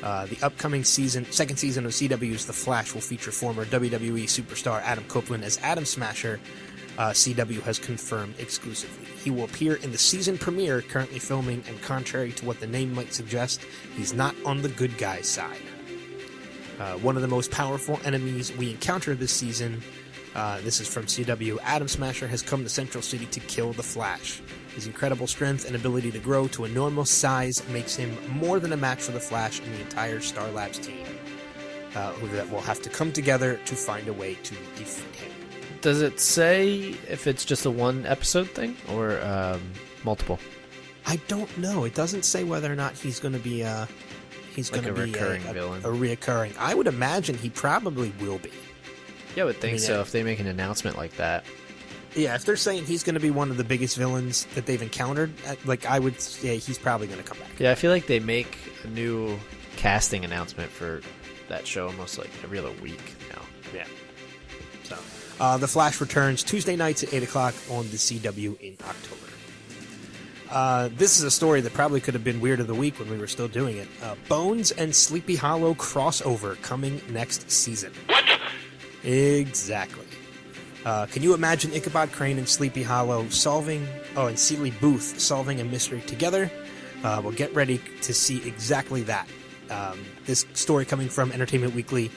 The upcoming second season of CW's The Flash will feature former WWE superstar Adam Copeland as Atom Smasher. CW has confirmed exclusively. He will appear in the season premiere, currently filming, and contrary to what the name might suggest, he's not on the good guy's side. One of the most powerful enemies we encounter this season, this is from CW, Atom Smasher has come to Central City to kill the Flash. His incredible strength and ability to grow to a normal size makes him more than a match for the Flash and the entire Star Labs team, who will have to come together to find a way to defeat him. Does it say if it's just a one-episode thing or multiple? I don't know. It doesn't say whether or not he's going to be recurring villain. A reoccurring. I would imagine he probably will be. Yeah, I would think so. If they make an announcement like that. Yeah, if they're saying he's going to be one of the biggest villains that they've encountered, I would say he's probably going to come back. Yeah, I feel like they make a new casting announcement for that show almost like every other week now. Yeah. So, The Flash returns Tuesday nights at 8 o'clock on the CW in October. This is a story that probably could have been Weird of the Week when we were still doing it. Bones and Sleepy Hollow crossover coming next season. What? Exactly. Can you imagine Ichabod Crane and Sleepy Hollow and Seeley Booth solving a mystery together? Well, get ready to see exactly that. This story coming from Entertainment Weekly.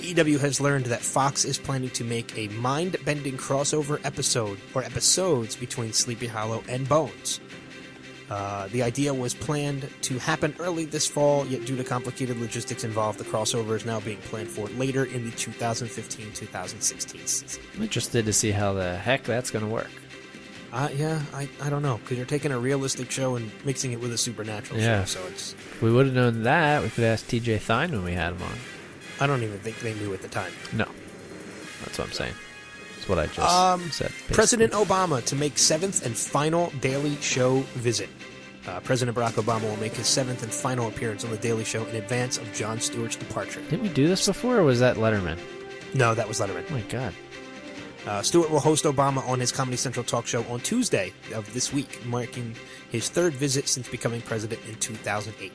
EW has learned that Fox is planning to make a mind-bending crossover episode or episodes between Sleepy Hollow and Bones. The idea was planned to happen early this fall, yet due to complicated logistics involved, the crossover is now being planned for later in the 2015-2016 season. I'm interested to see how the heck that's going to work. Yeah, I don't know, because you're taking a realistic show and mixing it with a supernatural show. So it's. If we would have known that, we could ask TJ Thine when we had him on. I don't even think they knew at the time. No. That's what I'm saying. That's what I just said. Basically. President Obama to make 7th and final Daily Show visit. President Barack Obama will make his 7th and final appearance on The Daily Show in advance of Jon Stewart's departure. Didn't we do this before, or was that Letterman? No, that was Letterman. Oh, my God. Stewart will host Obama on his Comedy Central talk show on Tuesday of this week, marking his 3rd visit since becoming president in 2008.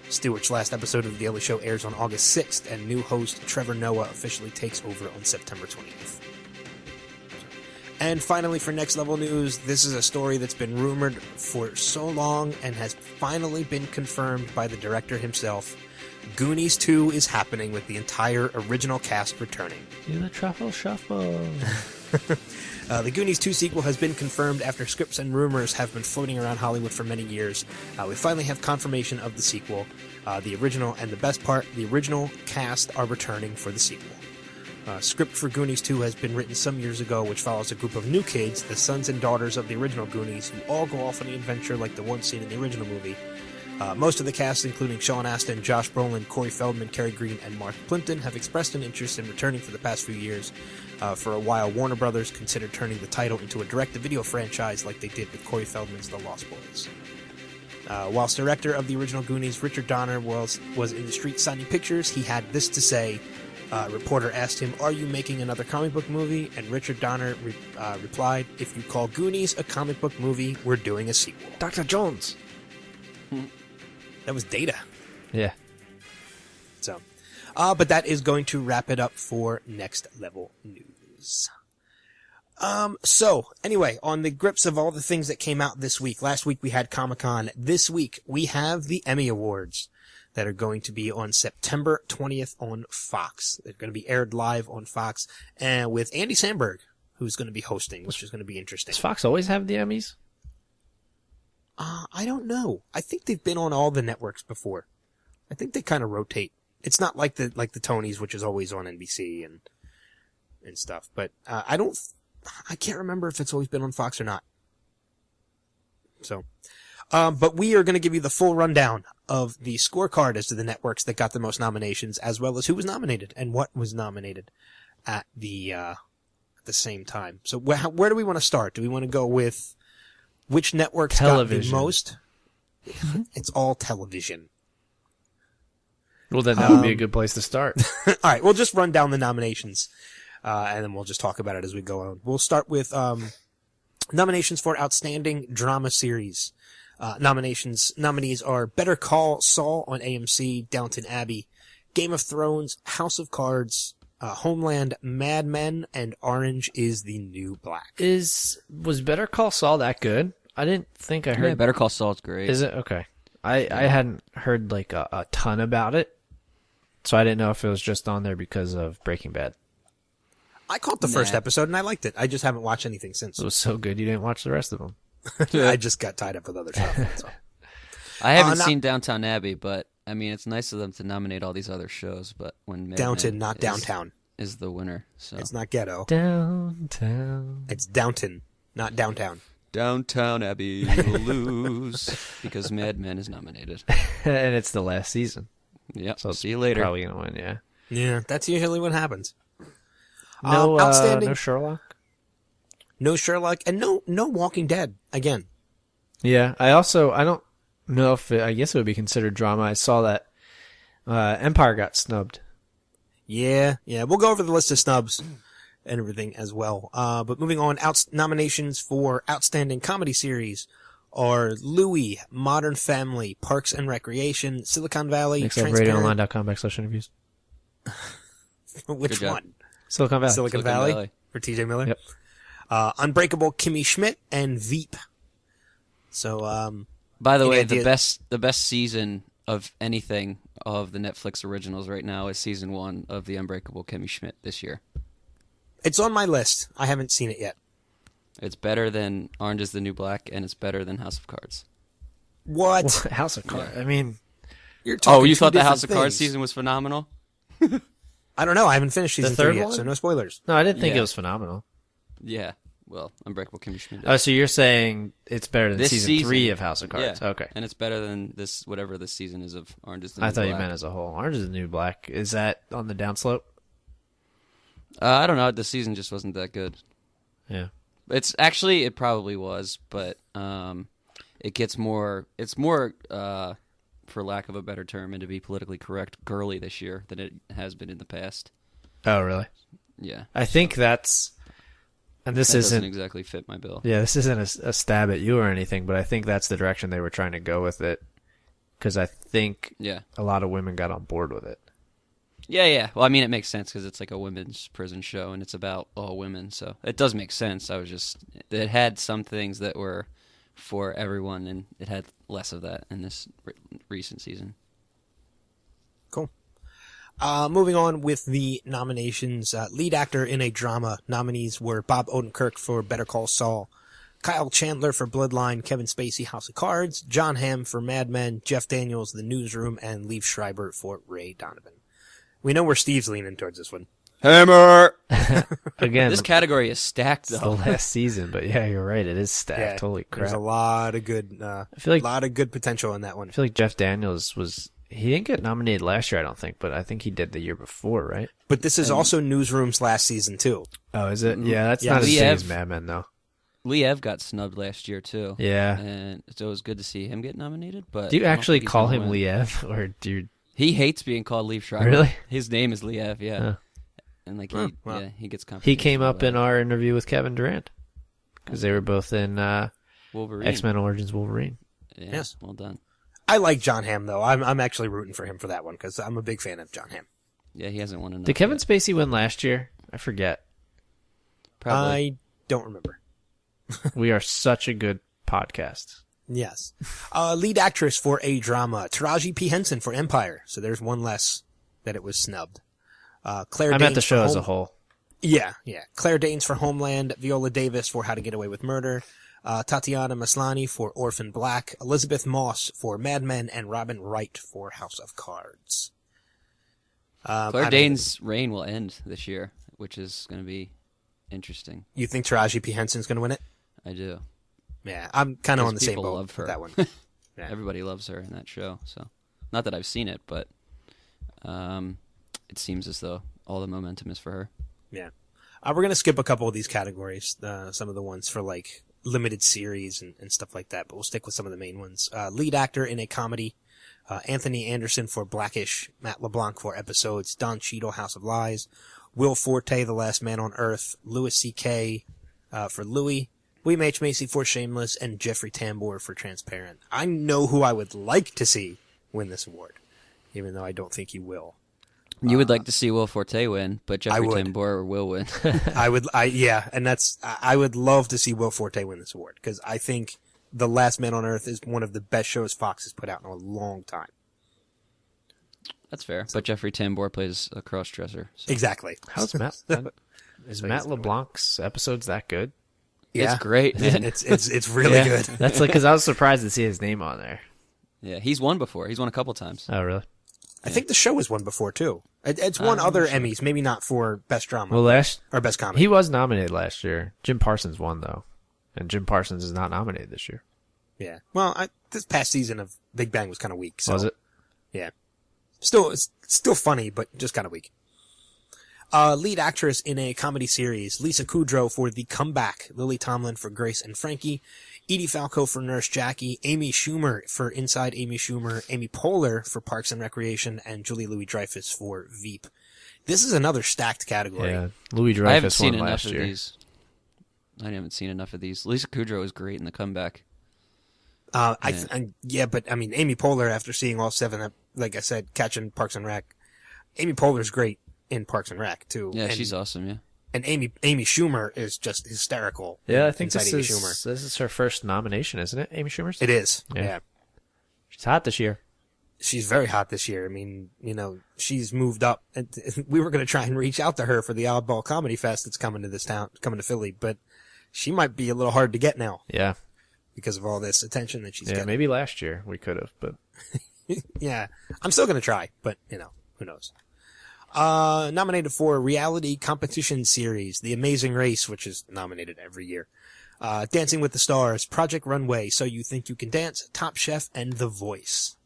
Stewart's last episode of The Daily Show airs on August 6th, and new host Trevor Noah officially takes over on September 20th. And finally, for Next Level News, this is a story that's been rumored for so long and has finally been confirmed by the director himself. Goonies 2 is happening with the entire original cast returning. Do the truffle shuffle. The Goonies 2 sequel has been confirmed after scripts and rumors have been floating around Hollywood for many years. We finally have confirmation of the sequel. The original, and the best part, the original cast are returning for the sequel. Script for Goonies 2 has been written some years ago, which follows a group of new kids, the sons and daughters of the original Goonies, who all go off on an adventure like the one seen in the original movie. Most of the cast, including Sean Astin, Josh Brolin, Corey Feldman, Kerry Green, and Mark Plimpton, have expressed an interest in returning for the past few years. For a while, Warner Brothers considered turning the title into a direct-to-video franchise like they did with Corey Feldman's The Lost Boys. Whilst director of the original Goonies, Richard Donner was in the street signing pictures. He had this to say. A reporter asked him, "Are you making another comic book movie?" And Richard Donner replied, "If you call Goonies a comic book movie, we're doing a sequel." Dr. Jones. That was Data. Yeah. So, but that is going to wrap it up for Next Level News. So, anyway, on the grips of all the things that came out this week. Last week we had Comic-Con. This week we have the Emmy Awards that are going to be on September 20th on Fox. They're going to be aired live on Fox, and with Andy Samberg, who's going to be hosting, which is going to be interesting. Does Fox always have the Emmys? I don't know. I think they've been on all the networks before. I think they kind of rotate. It's not like the Tonys, which is always on NBC and stuff. But I can't remember if it's always been on Fox or not. So, but we are going to give you the full rundown of the scorecard as to the networks that got the most nominations, as well as who was nominated and what was nominated at the same time. So where do we want to start? Do we want to go with which networks got the most? It's all television. Well, then that would be a good place to start. All right, we'll just run down the nominations, and then we'll just talk about it as we go on. We'll start with nominations for Outstanding Drama Series. Nominees are Better Call Saul on AMC, Downton Abbey, Game of Thrones, House of Cards, Homeland, Mad Men, and Orange is the New Black. Was Better Call Saul that good? I didn't think I heard. Yeah, Better Call Saul's great. Is it? Okay. I hadn't heard like a ton about it, so I didn't know if it was just on there because of Breaking Bad. I caught the first episode and I liked it. I just haven't watched anything since. It was so good you didn't watch the rest of them. I just got tied up with other stuff. That's all. I haven't seen Downtown Abbey, but I mean, it's nice of them to nominate all these other shows. But when Mad Downton, Men not Downtown, is the winner. So it's not ghetto. Downtown. It's Downton, not Downtown. Downtown Abbey will lose because Mad Men is nominated, and it's the last season. Yep. So see you later. Probably gonna win. Yeah. Yeah, that's usually what happens. No, outstanding. No Sherlock. No Sherlock, and no Walking Dead again. Yeah, I don't know if I guess it would be considered drama. I saw that Empire got snubbed. Yeah. We'll go over the list of snubs and everything as well. But moving on, nominations for Outstanding Comedy Series are Louie, Modern Family, Parks and Recreation, Silicon Valley, RadioOnline.com/interviews. Which one? Silicon Valley. Silicon Valley for TJ Miller. Yep. Unbreakable Kimmy Schmidt and Veep. So, by the way, the best season of anything of the Netflix originals right now is season 1 of The Unbreakable Kimmy Schmidt this year. It's on my list. I haven't seen it yet. It's better than Orange is the New Black, and it's better than House of Cards. What? House of Cards? I mean, you're talking you thought the different House of Cards things. season was phenomenal? I don't know. I haven't finished season 3 yet, so no spoilers. No, I didn't think it was phenomenal. Yeah. Well, Unbreakable Kimmy Schmidt. Oh, so you're saying it's better than this season 3 of House of Cards? Yeah. Okay. And it's better than whatever this season is of Orange is the New I Black. thought you meant as a whole. Orange is the New Black. Is that on the downslope? I don't know. The season just wasn't that good. Yeah. It probably was, but it gets more. It's more, for lack of a better term, and to be politically correct, girly this year than it has been in the past. Oh, really? Yeah. I think that's, and this doesn't isn't exactly fit my bill. Yeah, this isn't a stab at you or anything, but I think that's the direction they were trying to go with it, because I think a lot of women got on board with it. Yeah. Well, I mean, it makes sense because it's like a women's prison show, and it's about all women, so it does make sense. It had some things that were for everyone, and it had less of that in this recent season. Cool. Moving on with the nominations, lead actor in a drama. Nominees were Bob Odenkirk for Better Call Saul, Kyle Chandler for Bloodline, Kevin Spacey, House of Cards, John Hamm for Mad Men, Jeff Daniels, The Newsroom, and Liev Schreiber for Ray Donovan. We know where Steve's leaning towards this one. Hammer. Again, This category is stacked it's the though. last season, but yeah, you're right. It is stacked. Holy crap! There's a lot of good, I feel like lot of good potential in that one. I feel like Jeff Daniels he didn't get nominated last year, I don't think, but I think he did the year before, right? But this is also Newsroom's last season too. Oh, is it? Yeah, that's Yeah, not as big Liev- as Mad Men though. Liev got snubbed last year too. Yeah. And so it was good to see him get nominated. But Do you I don't actually think he's call gonna him win. Liev, or do you? He hates being called Liev Schreiber. Really? His name is Liev, yeah. Huh. And like wow. he gets confirmation. He came up about in it. our interview with Kevin Durant because they were both in Wolverine. X-Men Origins Wolverine. Yeah, Yes. well done. I like John Hamm though. I'm actually rooting for him for that one because I'm a big fan of John Hamm. Yeah, he hasn't won enough. Did Kevin yet. Spacey win last year? I forget. Probably. I don't remember. We are such a good podcast. Yes. Lead actress for a drama, Taraji P. Henson for Empire. So there's one less that it was snubbed. Claire I Danes meant the for show as a whole. Yeah. Claire Danes for Homeland, Viola Davis for How to Get Away with Murder, Tatiana Maslany for Orphan Black, Elizabeth Moss for Mad Men, and Robin Wright for House of Cards. Claire Danes' reign will end this year, which is going to be interesting. You think Taraji P. Henson's going to win it? I do. Yeah, I'm kind of Because on the same people boat love her. with that one. Yeah. Everybody loves her in that show. So, not that I've seen it, but it seems as though all the momentum is for her. Yeah. We're going to skip a couple of these categories, some of the ones for like limited series and stuff like that, but we'll stick with some of the main ones. Lead actor in a comedy, Anthony Anderson for Blackish, Matt LeBlanc for Episodes, Don Cheadle, House of Lies, Will Forte, The Last Man on Earth, Louis C.K. For Louis, William H. Macy for Shameless, and Jeffrey Tambor for Transparent. I know who I would like to see win this award, even though I don't think he will. You would like to see Will Forte win, but Jeffrey would. Tambor will win. I would love to see Will Forte win this award, because I think The Last Man on Earth is one of the best shows Fox has put out in a long time. That's fair. But Jeffrey Tambor plays a cross-dresser. So. Exactly. How's Matt? Is Matt LeBlanc's episodes that good? Yeah. It's great, man. It's really good. That's like because I was surprised to see his name on there. Yeah, he's won before. He's won a couple times. Oh, really? I think the show was won before too. It's won other Emmys, maybe not for best drama. Well, or best comedy. he was nominated last year. Jim Parsons won though, and Jim Parsons is not nominated this year. Yeah. Well, this past season of Big Bang was kind of weak. So, Was it? Yeah. It's still funny, but just kind of weak. Lead actress in a comedy series, Lisa Kudrow for The Comeback, Lily Tomlin for Grace and Frankie, Edie Falco for Nurse Jackie, Amy Schumer for Inside Amy Schumer, Amy Poehler for Parks and Recreation, and Julie Louis-Dreyfus for Veep. This is another stacked category. Yeah, Louis I haven't Dreyfus seen won enough last of year. these. I haven't seen enough of these. Lisa Kudrow is great in The Comeback. But I mean, Amy Poehler, after seeing all seven, like I said, catching Parks and Rec, Amy Poehler's great in Parks and Rec too. Yeah, and, she's awesome. Yeah. And Amy Schumer is just hysterical. Yeah, I think inside this Amy is Schumer. this is her first nomination, isn't it? Amy Schumer's. It is. Yeah. Yeah. She's hot this year. She's very hot this year. I mean, she's moved up. And we were going to try and reach out to her for the Oddball Comedy Fest that's coming to Philly, but she might be a little hard to get now. Yeah. Because of all this attention that she's Yeah, getting. maybe last year we could have, but Yeah. I'm still going to try, but who knows. Nominated for reality competition series, The Amazing Race, which is nominated every year. Dancing with the Stars, Project Runway, So You Think You Can Dance, Top Chef, and The Voice.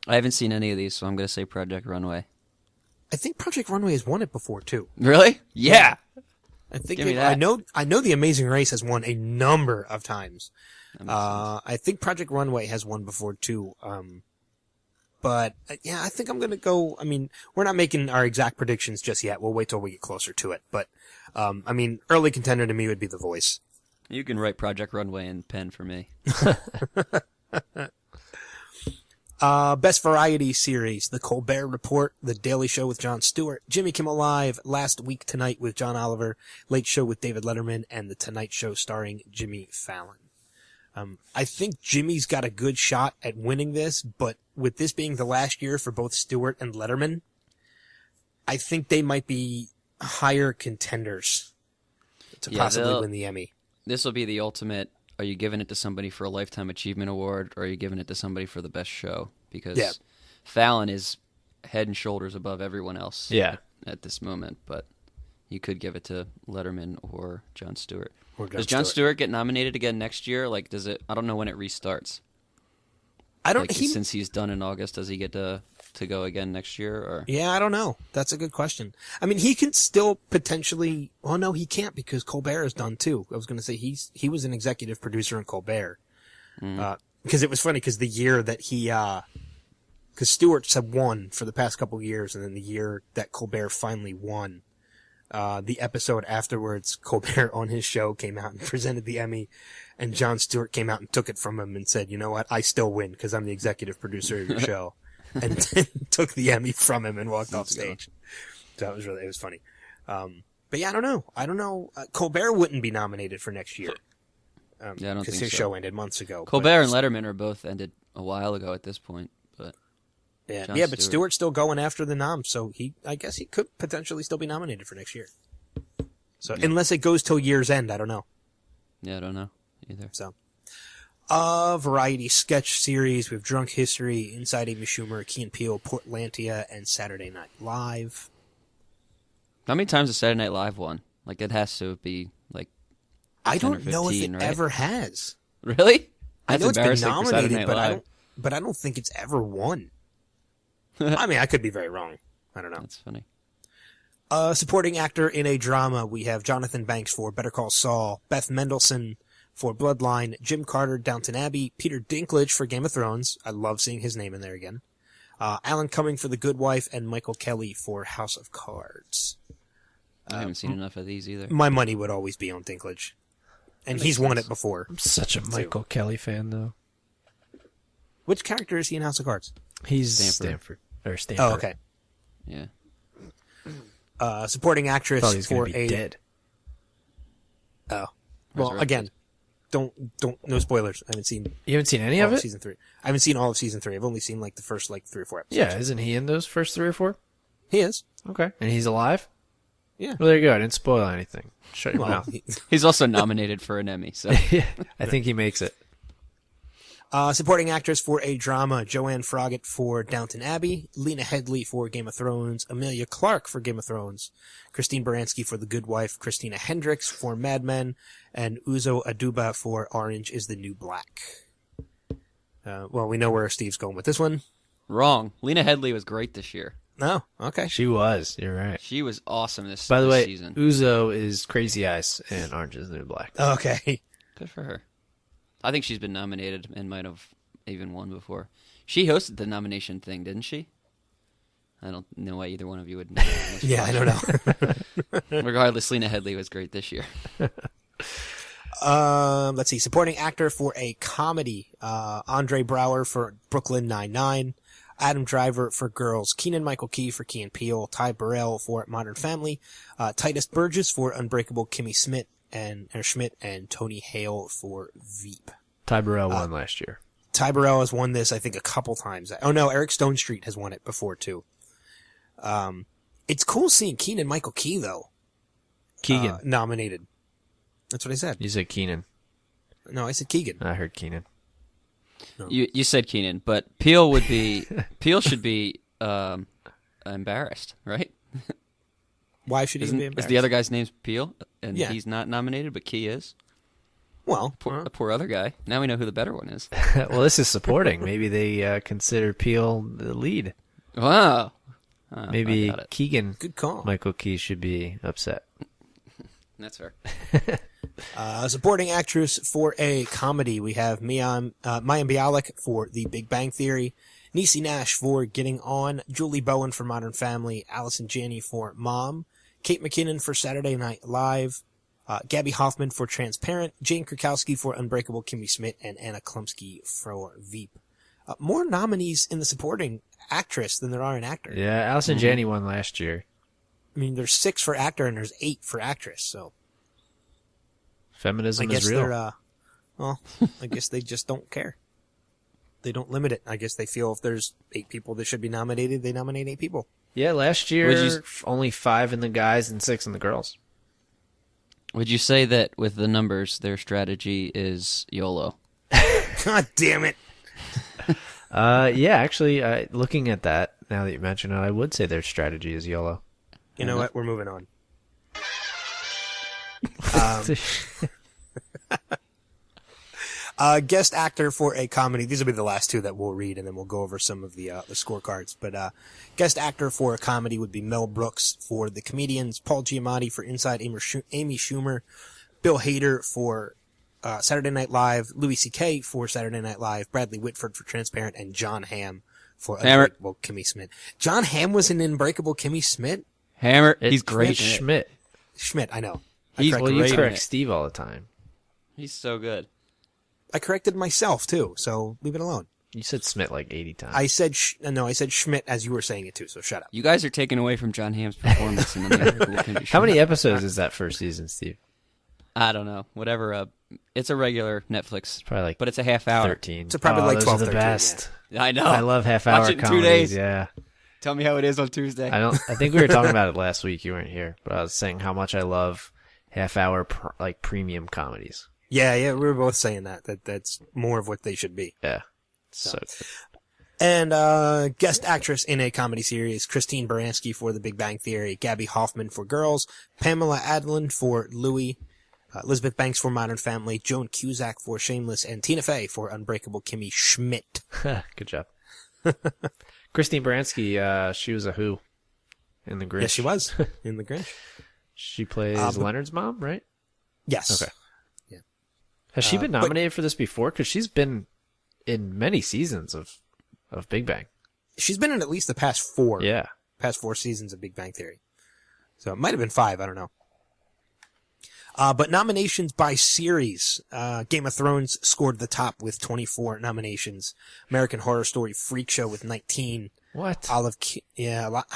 I haven't seen any of these, so I'm going to say Project Runway. I think Project Runway has won it before too. Really? Yeah. I think Give me that. I know The Amazing Race has won a number of times. I think Project Runway has won before too. But yeah, I think I'm going to go. I mean, we're not making our exact predictions just yet. We'll wait till we get closer to it. But I mean, early contender to me would be The Voice. You can write Project Runway in pen for me. Best Variety Series, The Colbert Report, The Daily Show with Jon Stewart, Jimmy Kimmel Live, Last Week Tonight with John Oliver, Late Show with David Letterman, and The Tonight Show starring Jimmy Fallon. I think Jimmy's got a good shot at winning this, but with this being the last year for both Stewart and Letterman, I think they might be higher contenders to possibly win the Emmy. This will be the ultimate. Are you giving it to somebody for a Lifetime Achievement Award, or are you giving it to somebody for the best show? Because Fallon is head and shoulders above everyone else yeah. at this moment. But you could give it to Letterman or Jon Stewart. Jon Does Jon Stewart. Stewart get nominated again next year? Like, does it? I don't know when it restarts. I don't. Like, since he's done in August, does he get to go again next year? Or Yeah, I don't know. That's a good question. I mean, he can still potentially. Well, no, he can't because Colbert is done too. I was going to say he was an executive producer in Colbert. Because it was funny because the year that because Stewart's had won for the past couple of years, and then the year that Colbert finally won, the episode afterwards, Colbert on his show came out and presented the Emmy, and Jon Stewart came out and took it from him and said, "You know what? I still win because I'm the executive producer of your show," and then took the Emmy from him and walked off stage. So it was funny. But yeah, I don't know. Colbert wouldn't be nominated for next year. Yeah, I don't because think his so. show ended months ago. Colbert and Letterman are both ended a while ago at this point, but but Stewart's still going after the nom, so I guess he could potentially still be nominated for next year. So unless it goes till year's end, I don't know. Yeah, I don't know either. So, variety sketch series with Drunk History, Inside Amy Schumer, Key and Peele, Portlandia, and Saturday Night Live. How many times has Saturday Night Live won? Like, it has to be like I 10 or don't know if 15, it right? ever has. Really? I know it's been embarrassing for Saturday nominated, Night but Live. I don't think it's ever won. I mean, I could be very wrong. I don't know. That's funny. Supporting actor in a drama, we have Jonathan Banks for Better Call Saul, Beth Mendelsohn for Bloodline, Jim Carter, Downton Abbey, Peter Dinklage for Game of Thrones. I love seeing his name in there again. Alan Cumming for The Good Wife, and Michael Kelly for House of Cards. I haven't seen enough of these either. My money would always be on Dinklage. And he's won it before. I'm such a Michael Kelly fan, though. Which character is he in House of Cards? He's Stanford. Stanford. Oh, okay. Yeah. Supporting actress Thought he was for gonna be dead. Oh. Well, Resurrected. again, don't, no spoilers. I haven't seen You haven't seen any all of it? season 3. I haven't seen all of season 3. I've only seen like the first 3 or 4 episodes. Yeah, isn't he in those first 3 or 4? He is. Okay. And he's alive? Yeah. Well, there you go. I didn't spoil anything. Shut your Well, mouth. He's also nominated for an Emmy, so Yeah, I think he makes it. Supporting actress for a drama, Joanne Froggatt for Downton Abbey, Lena Headey for Game of Thrones, Amelia Clark for Game of Thrones, Christine Baranski for The Good Wife, Christina Hendricks for Mad Men, and Uzo Aduba for Orange is the New Black. Well, we know where Steve's going with this one. wrong. Lena Headey was great this year. No, okay. She was. You're right. She was awesome By the this way, season. Uzo is Crazy Eyes and Orange is the New Black. Okay. Good for her. I think she's been nominated and might have even won before. She hosted the nomination thing, didn't she? I don't know why either one of you would know. Yeah, I don't know. Regardless, Lena Headey was great this year. Let's see. Supporting actor for a comedy, Andre Braugher for Brooklyn Nine-Nine, Adam Driver for Girls, Keegan-Michael Key for Key and Peele, Ty Burrell for Modern Family, Titus Burgess for Unbreakable Kimmy Schmidt, and Tony Hale for Veep. Ty Burrell won last year. Ty Burrell has won this, I think, a couple times. Oh no, Eric Stone Street has won it before too. It's cool seeing Keegan-Michael Key though. Keegan. Nominated. That's what I said. You said Keenan. No, I said Keegan. I heard Keenan. No. You said Keenan, but Peele should be embarrassed, right? Why should he be Is embarrassed? the other guy's name's Peele, and Yeah. he's not nominated, but Key is? Well, The poor other guy. Now we know who the better one is. Well, this is supporting. Maybe they consider Peel the lead. Wow. Maybe I got it. Keegan, good call. Michael Key should be upset. That's fair. Supporting actress for a comedy, we have Mayim Bialik for The Big Bang Theory, Niecy Nash for Getting On, Julie Bowen for Modern Family, Allison Janney for Mom, Kate McKinnon for Saturday Night Live, Gabby Hoffman for Transparent, Jane Krakowski for Unbreakable Kimmy Schmidt, and Anna Klumsky for Veep. More nominees in the supporting actress than there are in actor. Yeah, Allison Janney won last year. I mean, there's 6 for actor and there's 8 for actress, so. Feminism I guess is real. they're, well, I guess they just don't care. They don't limit it. I guess they feel if there's 8 people that should be nominated, they nominate 8 people. Yeah, last year, only 5 in the guys and 6 in the girls. Would you say that with the numbers, their strategy is YOLO? God damn it. Yeah, actually, looking at that, now that you mention it, I would say their strategy is YOLO. You know what? We're moving on. Guest actor for a comedy. These will be the last two that we'll read, and then we'll go over some of the scorecards. But guest actor for a comedy would be Mel Brooks for The Comedians, Paul Giamatti for Inside Amy Schumer, Bill Hader for Saturday Night Live, Louis C.K. for Saturday Night Live, Bradley Whitford for Transparent, and John Hamm for Unbreakable Kimmy Schmidt. John Hamm was in Unbreakable Kimmy Schmidt? Hammer, he's great. Schmidt. Schmidt, I know. You correct Steve all the time. He's so good. I corrected myself, too, so leave it alone. You said Schmidt like 80 times. I said Schmidt as you were saying it, too, so shut up. You guys are taking away from John Hamm's performance in the How many episodes is that first season, Steve? I don't know. Whatever. It's a regular Netflix. Probably like, but it's a half hour. 13. It's probably like 12, those are the 13, best. Yeah. I know. I love half-hour Watch it in comedies. 2 days. Yeah. Tell me how it is on Tuesday. I think we were talking about it last week. You weren't here, but I was saying how much I love half-hour premium comedies. Yeah, we were both saying that's more of what they should be. Yeah. So good. And guest actress in a comedy series, Christine Baranski for The Big Bang Theory, Gabby Hoffman for Girls, Pamela Adlon for Louie, Elizabeth Banks for Modern Family, Joan Cusack for Shameless, and Tina Fey for Unbreakable Kimmy Schmidt. Good job. Christine Baranski, she was a Who in The Grinch. Yes, she was in The Grinch. She plays Leonard's mom, right? Yes. Okay. Yeah. Has she been nominated for this before? Because she's been in many seasons of Big Bang. She's been in at least the past four. Yeah. Past 4 seasons of Big Bang Theory. So it might have been 5, I don't know. But nominations by series. Game of Thrones scored the top with 24 nominations. American Horror Story Freak Show with 19. What? I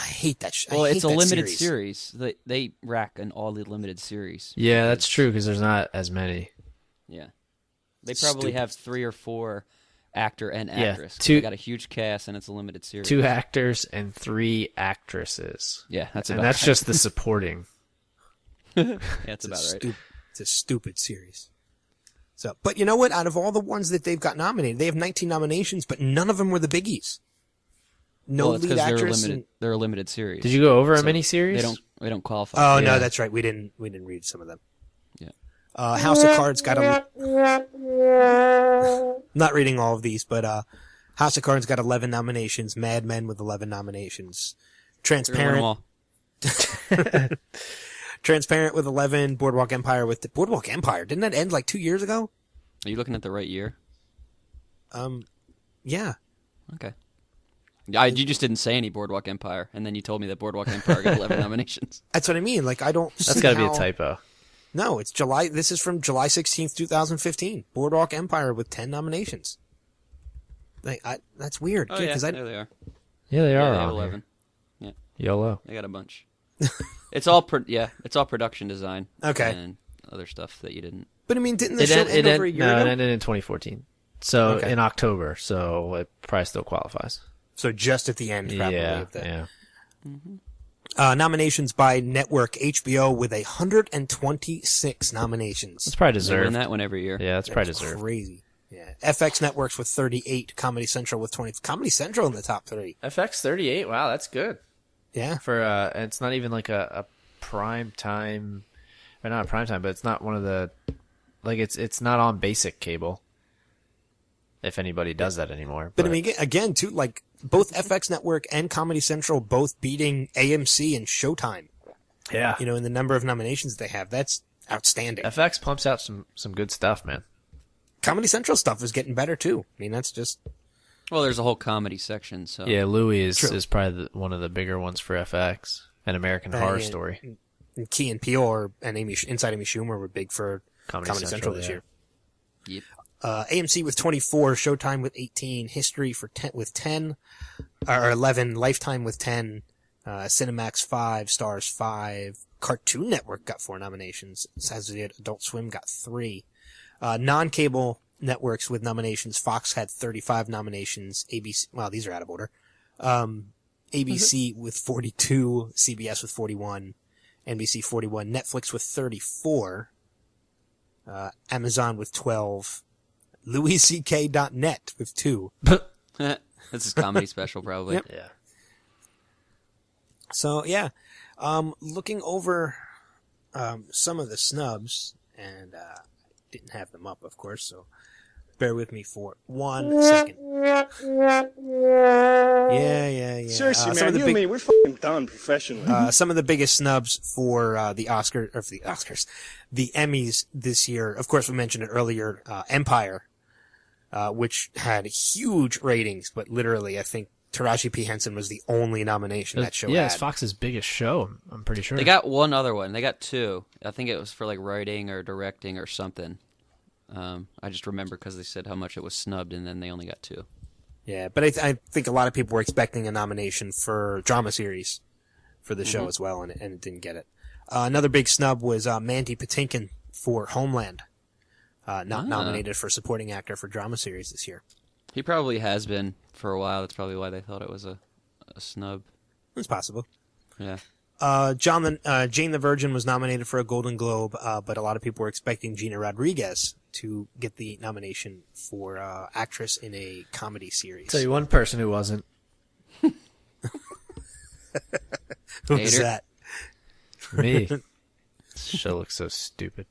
hate that. Well, it's a limited series. They rack an all limited series. Yeah, that's true because there's not as many. Yeah. They probably have 3 or 4 actor and actress. Yeah, they got a huge cast and it's a limited series. 2 actors and 3 actresses. Yeah, that's just the supporting. Yeah, that's about right. It's a stupid series. So, but you know what? Out of all the ones that they've got nominated, they have 19 nominations, but none of them were the biggies. No lead actress. They're a limited series. Did you go over a miniseries? They don't qualify. Oh no, that's right. We didn't read some of them. Yeah. House of Cards got not reading all of these, but House of Cards got 11 nominations. Mad Men with 11 nominations. Transparent. Transparent with 11. Boardwalk Empire with Boardwalk Empire. Didn't that end like 2 years ago? Are you looking at the right year? Yeah. Okay. You just didn't say any Boardwalk Empire, and then you told me that Boardwalk Empire got 11 nominations. That's what I mean. Like, I don't. That's got to be a typo. No, it's July. This is from July 16th, 2015. Boardwalk Empire with 10 nominations. That's weird. Oh, yeah, there they are. Yeah, they are. They have on 11. Here. Yeah. YOLO. They got a bunch. It's all production design. Okay. And other stuff that you didn't. But I mean, didn't the show end over a year ago? No, it ended in 2014. So in October. So it probably still qualifies. So just at the end, probably. Yeah. Mm-hmm. Nominations by network HBO with 126 nominations. That's probably deserved. They win that one every year. Yeah, that's probably deserved. Crazy. Yeah. FX Networks with 38. Comedy Central with 20. Comedy Central in the top 3. FX 38. Wow, that's good. Yeah. For it's not even like a prime time, or not a prime time, but it's not one of the, like it's not on basic cable. If anybody does that anymore. But I mean, again, too, like both FX Network and Comedy Central both beating AMC and Showtime. Yeah. You know, in the number of nominations they have, that's outstanding. FX pumps out some good stuff, man. Comedy Central stuff is getting better too. I mean, that's just. Well, there's a whole comedy section, so. Yeah, Louie is probably one of the bigger ones for FX. And American Horror Story. And Key and Peele and Inside Amy Schumer were big for Comedy Central this year. Yep. AMC with 24, Showtime with 18, History with 10, or 11, Lifetime with 10, Cinemax 5, Stars 5, Cartoon Network got 4 nominations, Saturday Adult Swim got 3. Non-cable networks with nominations, Fox had 35 nominations, ABC, well, these are out of order, ABC with 42, CBS with 41, NBC 41, Netflix with 34, Amazon with 12, LouisCK.net with 2. That's his comedy special, probably. Yep. Yeah. So, yeah. Looking over some of the snubs, and didn't have them up, of course, so bear with me for 1 second. Yeah. Seriously, man, you and me, we're fucking done professionally. Some of the biggest snubs for the Emmys this year. Of course, we mentioned it earlier. Empire, which had huge ratings, but literally, I think Taraji P. Henson was the only nomination that show had. Yeah, it's Fox's biggest show, I'm pretty sure. They got one other one. They got two. I think it was for like writing or directing or something. I just remember because they said how much it was snubbed, and then they only got two. Yeah, but I think a lot of people were expecting a nomination for drama series for the show as well, and it didn't get it. Another big snub was Mandy Patinkin for Homeland, not nominated for supporting actor for drama series this year. He probably has been for a while. That's probably why they thought it was a snub. It's possible. Yeah. Jane the Virgin was nominated for a Golden Globe, but a lot of people were expecting Gina Rodriguez to get the nomination for actress in a comedy series. Tell you one person who wasn't. Who was that? Me. This show looks so stupid.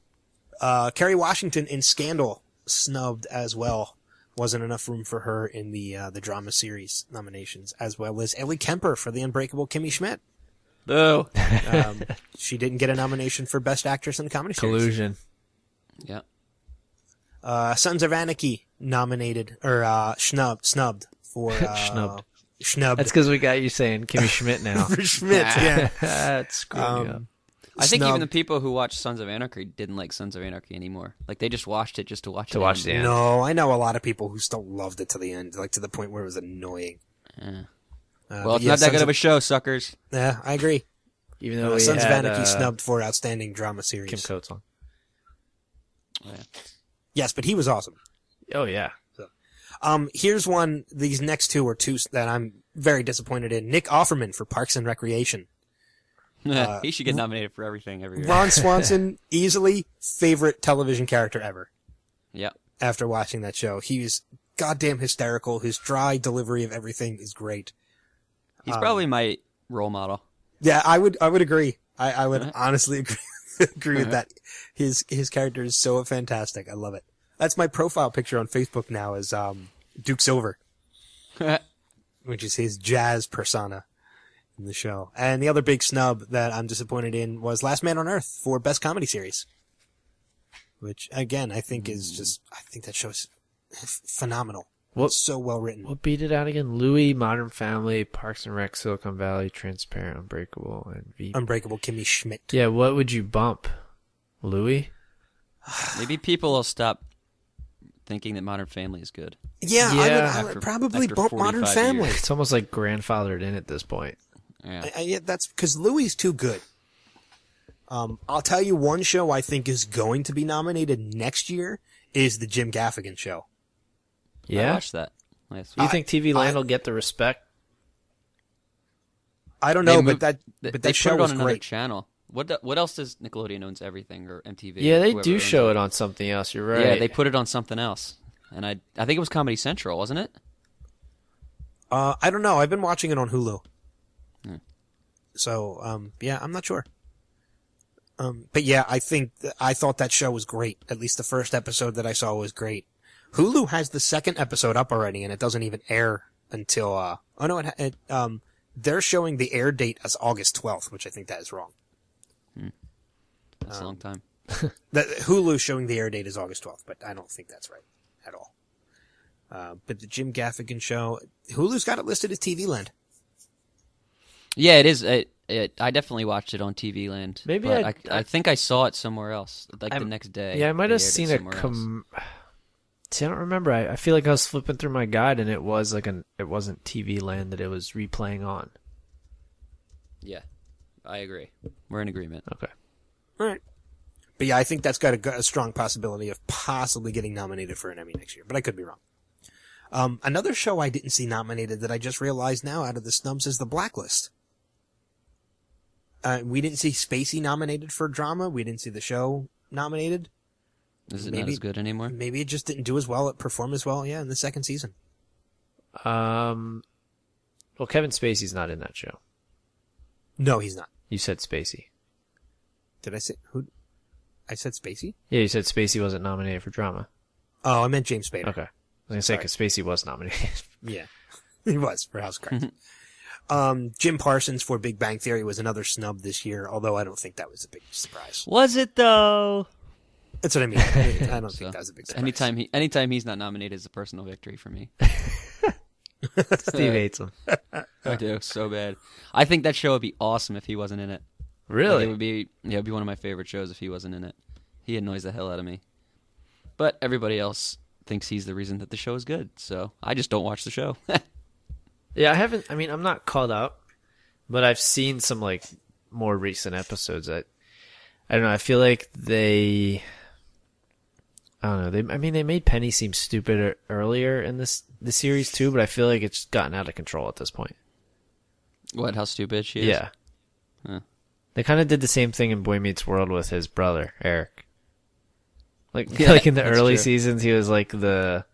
Kerry Washington in Scandal snubbed as well. Wasn't enough room for her in the drama series nominations, as well as Ellie Kemper for The Unbreakable Kimmy Schmidt. Boo. She didn't get a nomination for Best Actress in a Comedy Series. Collusion. Yeah. Sons of Anarchy nominated, or snubbed for... Schnubbed. That's because we got you saying Kimmy Schmidt now. For Schmidt, yeah. That's screwing you up. I think even the people who watched Sons of Anarchy didn't like Sons of Anarchy anymore. Like, they just watched it just to watch it. To watch the end. No, I know a lot of people who still loved it to the end, like to the point where it was annoying. Well, it's not that good of a show, suckers. Yeah, I agree. Even though Sons of Anarchy snubbed for Outstanding Drama Series. Kim Coates on. Oh, yeah. Yes, but he was awesome. Oh, yeah. So, here's one. These next two are two that I'm very disappointed in. Nick Offerman for Parks and Recreation. He should get nominated for everything every year. Ron Swanson, easily favorite television character ever. Yeah. After watching that show, he was goddamn hysterical. His dry delivery of everything is great. He's probably my role model. Yeah, I would agree. I would honestly agree with that. His character is so fantastic. I love it. That's my profile picture on Facebook now is Duke Silver, which is his jazz persona in the show. And the other big snub that I'm disappointed in was Last Man on Earth for Best Comedy Series, which again I think is just I think that show's phenomenal. It's so well written. What beat it out again? Louis, Modern Family, Parks and Rec, Silicon Valley, Transparent, Unbreakable, and V. Unbreakable Kimmy Schmidt. Yeah, what would you bump? Louis? Maybe people will stop thinking that Modern Family is good. Yeah, I would probably bump Modern Family. It's almost like grandfathered in at this point. Yeah, that's because Louis is too good. I'll tell you one show I think is going to be nominated next year is the Jim Gaffigan Show. Yeah, I watched that. You think TV Land will get the respect? I don't know, but that they show put it on was another great. channel. What else does Nickelodeon owns everything or MTV? Yeah, they whoever do owns show it on something else. You're right. Yeah, they put it on something else, and I think it was Comedy Central, wasn't it? I don't know. I've been watching it on Hulu. Hmm. Yeah, I'm not sure. But yeah, I thought that show was great. At least the first episode that I saw was great. Hulu has the second episode up already, and it doesn't even air until, they're showing the air date as August 12th, which I think that is wrong. That's a long time. Hulu showing the air date is August 12th, but I don't think that's right at all. But the Jim Gaffigan Show, Hulu's got it listed as TV Land. Yeah, it is. I definitely watched it on TV Land. Maybe but I think I saw it somewhere else, like the next day. Yeah, I might have They aired seen it it somewhere come. See, I don't remember. I feel like I was flipping through my guide, and it was like it wasn't TV Land that it was replaying on. Yeah, I agree. We're in agreement. Okay. All right. But yeah, I think that's got a strong possibility of possibly getting nominated for an Emmy next year, but I could be wrong. Another show I didn't see nominated that I just realized now out of the snubs is The Blacklist. We didn't see Spacey nominated for drama. We didn't see the show nominated. Is it not as good anymore? Maybe it just didn't do as well, it performed as well, in the second season. Well, Kevin Spacey's not in that show. No, he's not. You said Spacey. Did I say who? I said Spacey? Yeah, you said Spacey wasn't nominated for drama. Oh, I meant James Spader. Okay. I was going to say because Spacey was nominated. Yeah. He was for House of Cards. Jim Parsons for Big Bang Theory was another snub this year, although I don't think that was a big surprise. Was it though? That's what I mean. I don't think that was a big surprise. Anytime he's not nominated is a personal victory for me. Steve hates him. I do so bad. I think that show would be awesome if he wasn't in it. Really? Like, it would be one of my favorite shows if he wasn't in it. He annoys the hell out of me. But everybody else thinks he's the reason that the show is good, so I just don't watch the show. Yeah, I'm not caught up, but I've seen some like more recent episodes that I don't know, I feel like I don't know, they made Penny seem stupid earlier in the series too, but I feel like it's gotten out of control at this point. What, how stupid she is? Yeah. Huh. They kind of did the same thing in Boy Meets World with his brother, Eric. Like in the early seasons, he was like the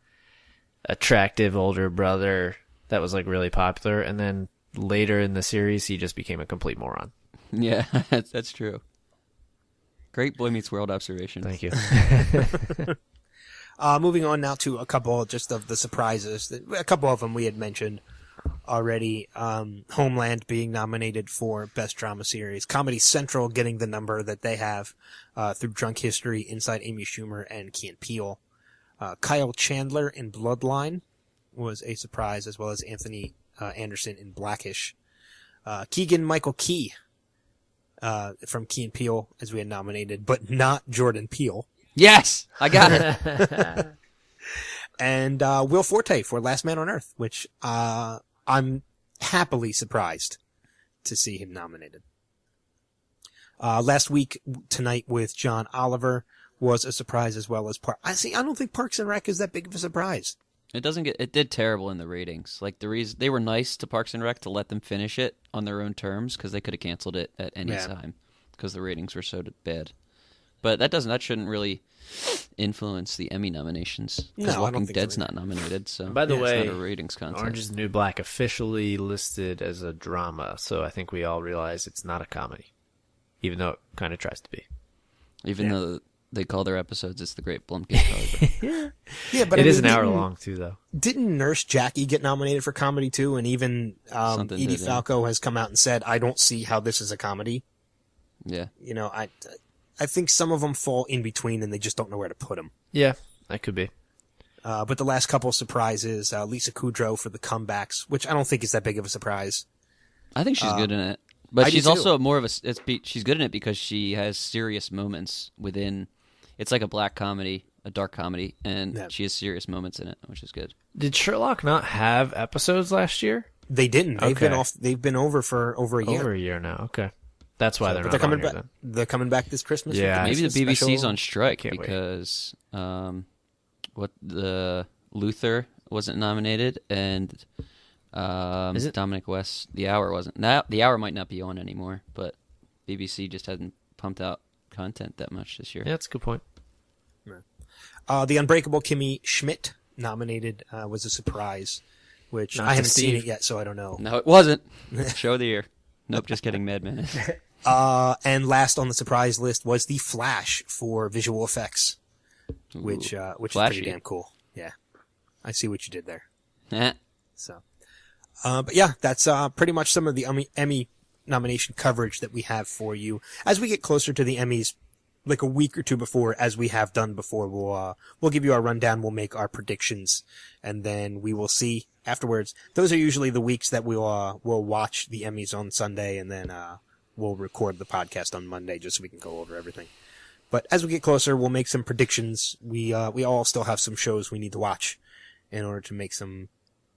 attractive older brother that was like really popular, and then later in the series, he just became a complete moron. Yeah, that's true. Great Boy Meets World observation. Thank you. Moving on now to a couple just of the surprises. A couple of them we had mentioned already. Homeland being nominated for Best Drama Series. Comedy Central getting the number that they have through Drunk History, Inside Amy Schumer, and Key and Peele. Kyle Chandler in Bloodline was a surprise, as well as Anthony Anderson in Blackish. Keegan-Michael Key from Key and Peele, as we had nominated, but not Jordan Peele. Yes! I got it! And Will Forte for Last Man on Earth, which I'm happily surprised to see him nominated. Last week, Tonight with John Oliver was a surprise, as well as I don't think Parks and Rec is that big of a surprise. It did terrible in the ratings. Like the reason they were nice to Parks and Rec to let them finish it on their own terms, because they could have canceled it at any time because the ratings were so bad. But that shouldn't really influence the Emmy nominations. Because Walking Dead's not nominated, so by the way, it's not a ratings contest. Orange is the New Black officially listed as a drama, so I think we all realize it's not a comedy, even though it kind of tries to be. Even though they call their episodes "It's the Great Blumpkin." Yeah, but it is an hour long too, though. Didn't Nurse Jackie get nominated for comedy too? And even Edie Falco has come out and said, "I don't see how this is a comedy." Yeah, I think some of them fall in between, and they just don't know where to put them. Yeah, that could be. But the last couple of surprises, Lisa Kudrow for The Comebacks, which I don't think is that big of a surprise. I think she's good in it, but she's also more of a. She's good in it because she has serious moments within. It's like a black comedy, a dark comedy, and she has serious moments in it, which is good. Did Sherlock not have episodes last year? They didn't. They've been off. They've been over for over a year. Over a year now. Okay, that's why they're coming back. Then. They're coming back this Christmas. Yeah, maybe the BBC's special. on strike because the Luther wasn't nominated and Dominic West. The Hour wasn't. The Hour might not be on anymore, but BBC just hasn't pumped out content that much this year. Yeah, that's a good point. The Unbreakable Kimmy Schmidt nominated was a surprise, which I haven't seen it yet, so I don't know. No, it wasn't. Show of the year. Nope, just kidding, Mad Men. And last on the surprise list was The Flash for visual effects, which is pretty damn cool. Yeah, I see what you did there. So, but yeah, that's pretty much some of the Emmy nomination coverage that we have for you. As we get closer to the Emmys, like a week or two before, as we have done before, we'll give you our rundown. We'll make our predictions, and then we will see afterwards. Those are usually the weeks that we'll watch the Emmys on Sunday, and then we'll record the podcast on Monday just so we can go over everything. But as we get closer, we'll make some predictions. We all still have some shows we need to watch in order to make some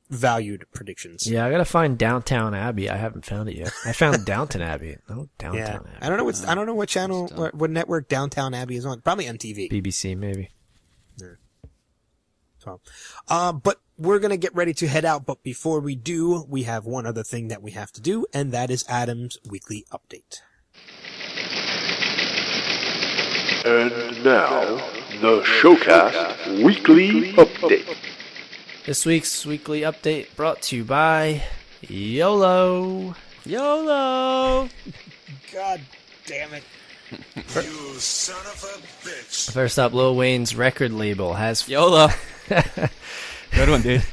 valued predictions. Yeah, I gotta find Downtown Abbey. I haven't found it yet. I found Downton Abbey. No, Downtown Abbey. I don't know what channel, what network Downtown Abbey is on. Probably MTV. BBC, maybe. Yeah. So, but we're gonna get ready to head out. But before we do, we have one other thing that we have to do, and that is Adam's weekly update. And now, the Showcast Weekly Update. This week's weekly update brought to you by YOLO. YOLO! God damn it. You son of a bitch. First up, Lil Wayne's record label has... YOLO. Good one, dude.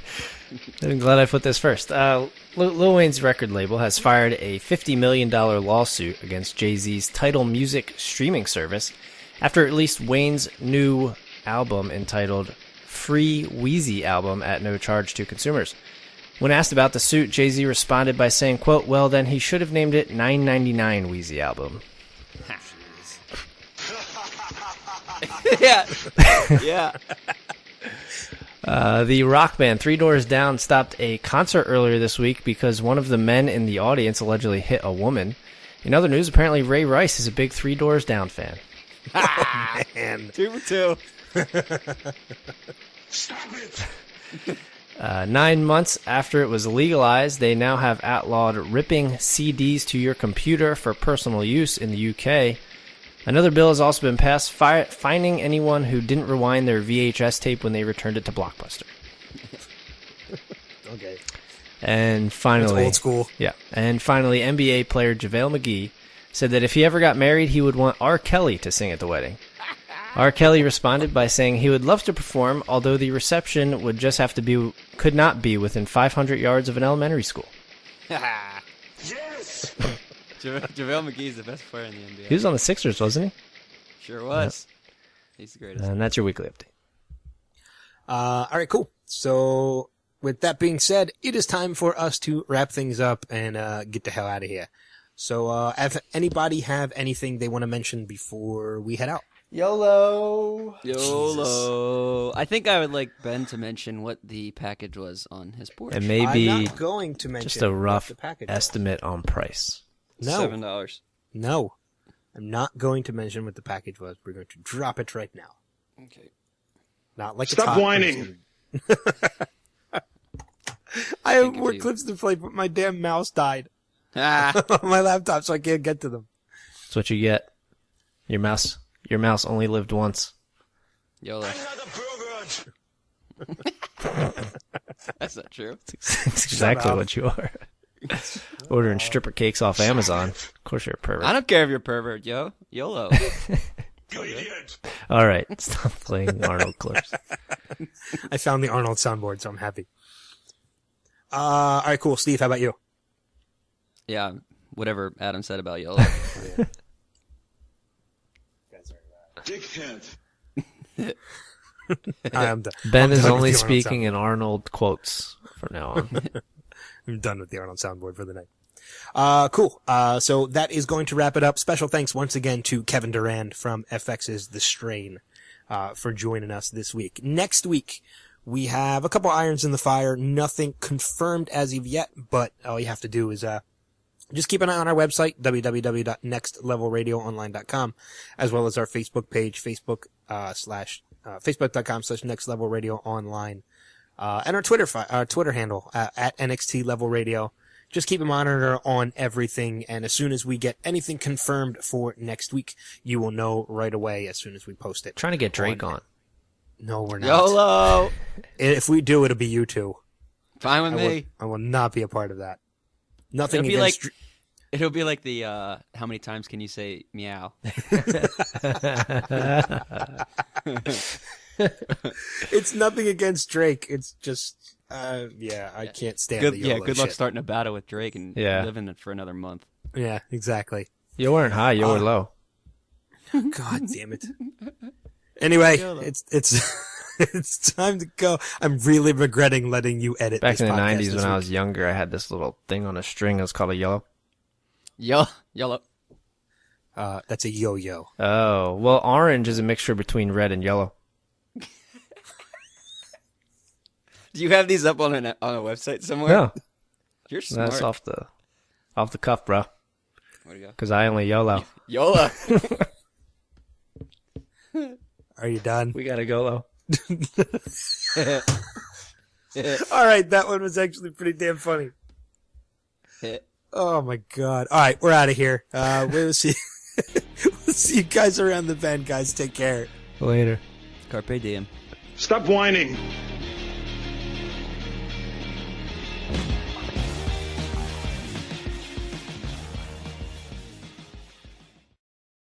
I'm glad I put this first. Lil Wayne's record label has fired a $50 million lawsuit against Jay-Z's Tidal music streaming service after it released Wayne's new album entitled Free Wheezy Album at no charge to consumers. When asked about the suit, Jay-Z responded by saying, quote, well, then he should have named it $9.99 Wheezy Album. Yeah. Yeah. The rock band Three Doors Down stopped a concert earlier this week because one of the men in the audience allegedly hit a woman. In other news, apparently Ray Rice is a big Three Doors Down fan. Oh, man. 2 for 2. Stop it. 9 months after it was legalized, they now have outlawed ripping CDs to your computer for personal use in the UK. Another bill has also been passed fining anyone who didn't rewind their VHS tape when they returned it to Blockbuster. Okay. And finally... That's old school. Yeah. And finally, NBA player JaVale McGee said that if he ever got married, he would want R. Kelly to sing at the wedding. R. Kelly responded by saying he would love to perform, although the reception would just have to be... could not be within 500 yards of an elementary school. Yes. JaVale McGee's the best player in the NBA. He was on the Sixers, wasn't he? Sure was. Yep. He's the greatest. And that's your weekly update. All right, cool. So with that being said, it is time for us to wrap things up and get the hell out of here. So if anybody have anything they want to mention before we head out? YOLO. YOLO. I think I would like Ben to mention what the package was on his porch. And maybe I'm not going to mention just a rough what the package estimate on price. No. $7. No. I'm not going to mention what the package was. We're going to drop it right now. Okay. Not like Stop whining. I have more clips to play, but my damn mouse died on my laptop, so I can't get to them. That's what you get. Your mouse only lived once. YOLO. That's not true. That's exactly what you are. Ordering stripper cakes off Amazon. Of course you're a pervert. I don't care if you're a pervert, yo. YOLO. You idiot. All right, stop playing Arnold clips. I found the Arnold soundboard, so I'm happy. All right, cool. Steve, how about you? Yeah, whatever Adam said about YOLO. Dickhead. I'm done. Ben is done only with the Arnold speaking in Arnold quotes from now on. I'm done with the Arnold soundboard for the night. Cool. So that is going to wrap it up. Special thanks once again to Kevin Durand from FX's The Strain, for joining us this week. Next week, we have a couple irons in the fire. Nothing confirmed as of yet, but all you have to do is, just keep an eye on our website, www.nextlevelradioonline.com, as well as our Facebook page, facebook.com/nextlevelradioonline. And our Twitter handle, at NXT Level Radio. Just keep a monitor on everything, and as soon as we get anything confirmed for next week, you will know right away as soon as we post it. Trying to get Drake on. No, we're not. YOLO. If we do, it'll be you two. Fine with me. I will not be a part of that. Nothing It'll be against... like, it'll be like the, how many times can you say meow? It's nothing against Drake. It's just, I can't stand the YOLO good luck shit. starting a battle with Drake and living it for another month. Yeah, exactly. You weren't high, you were low. God damn it. Anyway, it's it's time to go. I'm really regretting letting you edit Back this in the podcast 90s this when I week. was younger, I had this little thing on a string. It was called a yellow. YOLO. That's a yo-yo. Oh, well, orange is a mixture between red and yellow. Do you have these up on a website somewhere? No. You're smart. That's off the cuff, bro. Where'd it go? Because I only YOLO. YOLO. Are you done? We gotta go low. All right, that one was actually pretty damn funny. Oh my god! All right, we're out of here. We'll see. We'll see you guys around the bend, guys. Take care. Later. Carpe diem. Stop whining.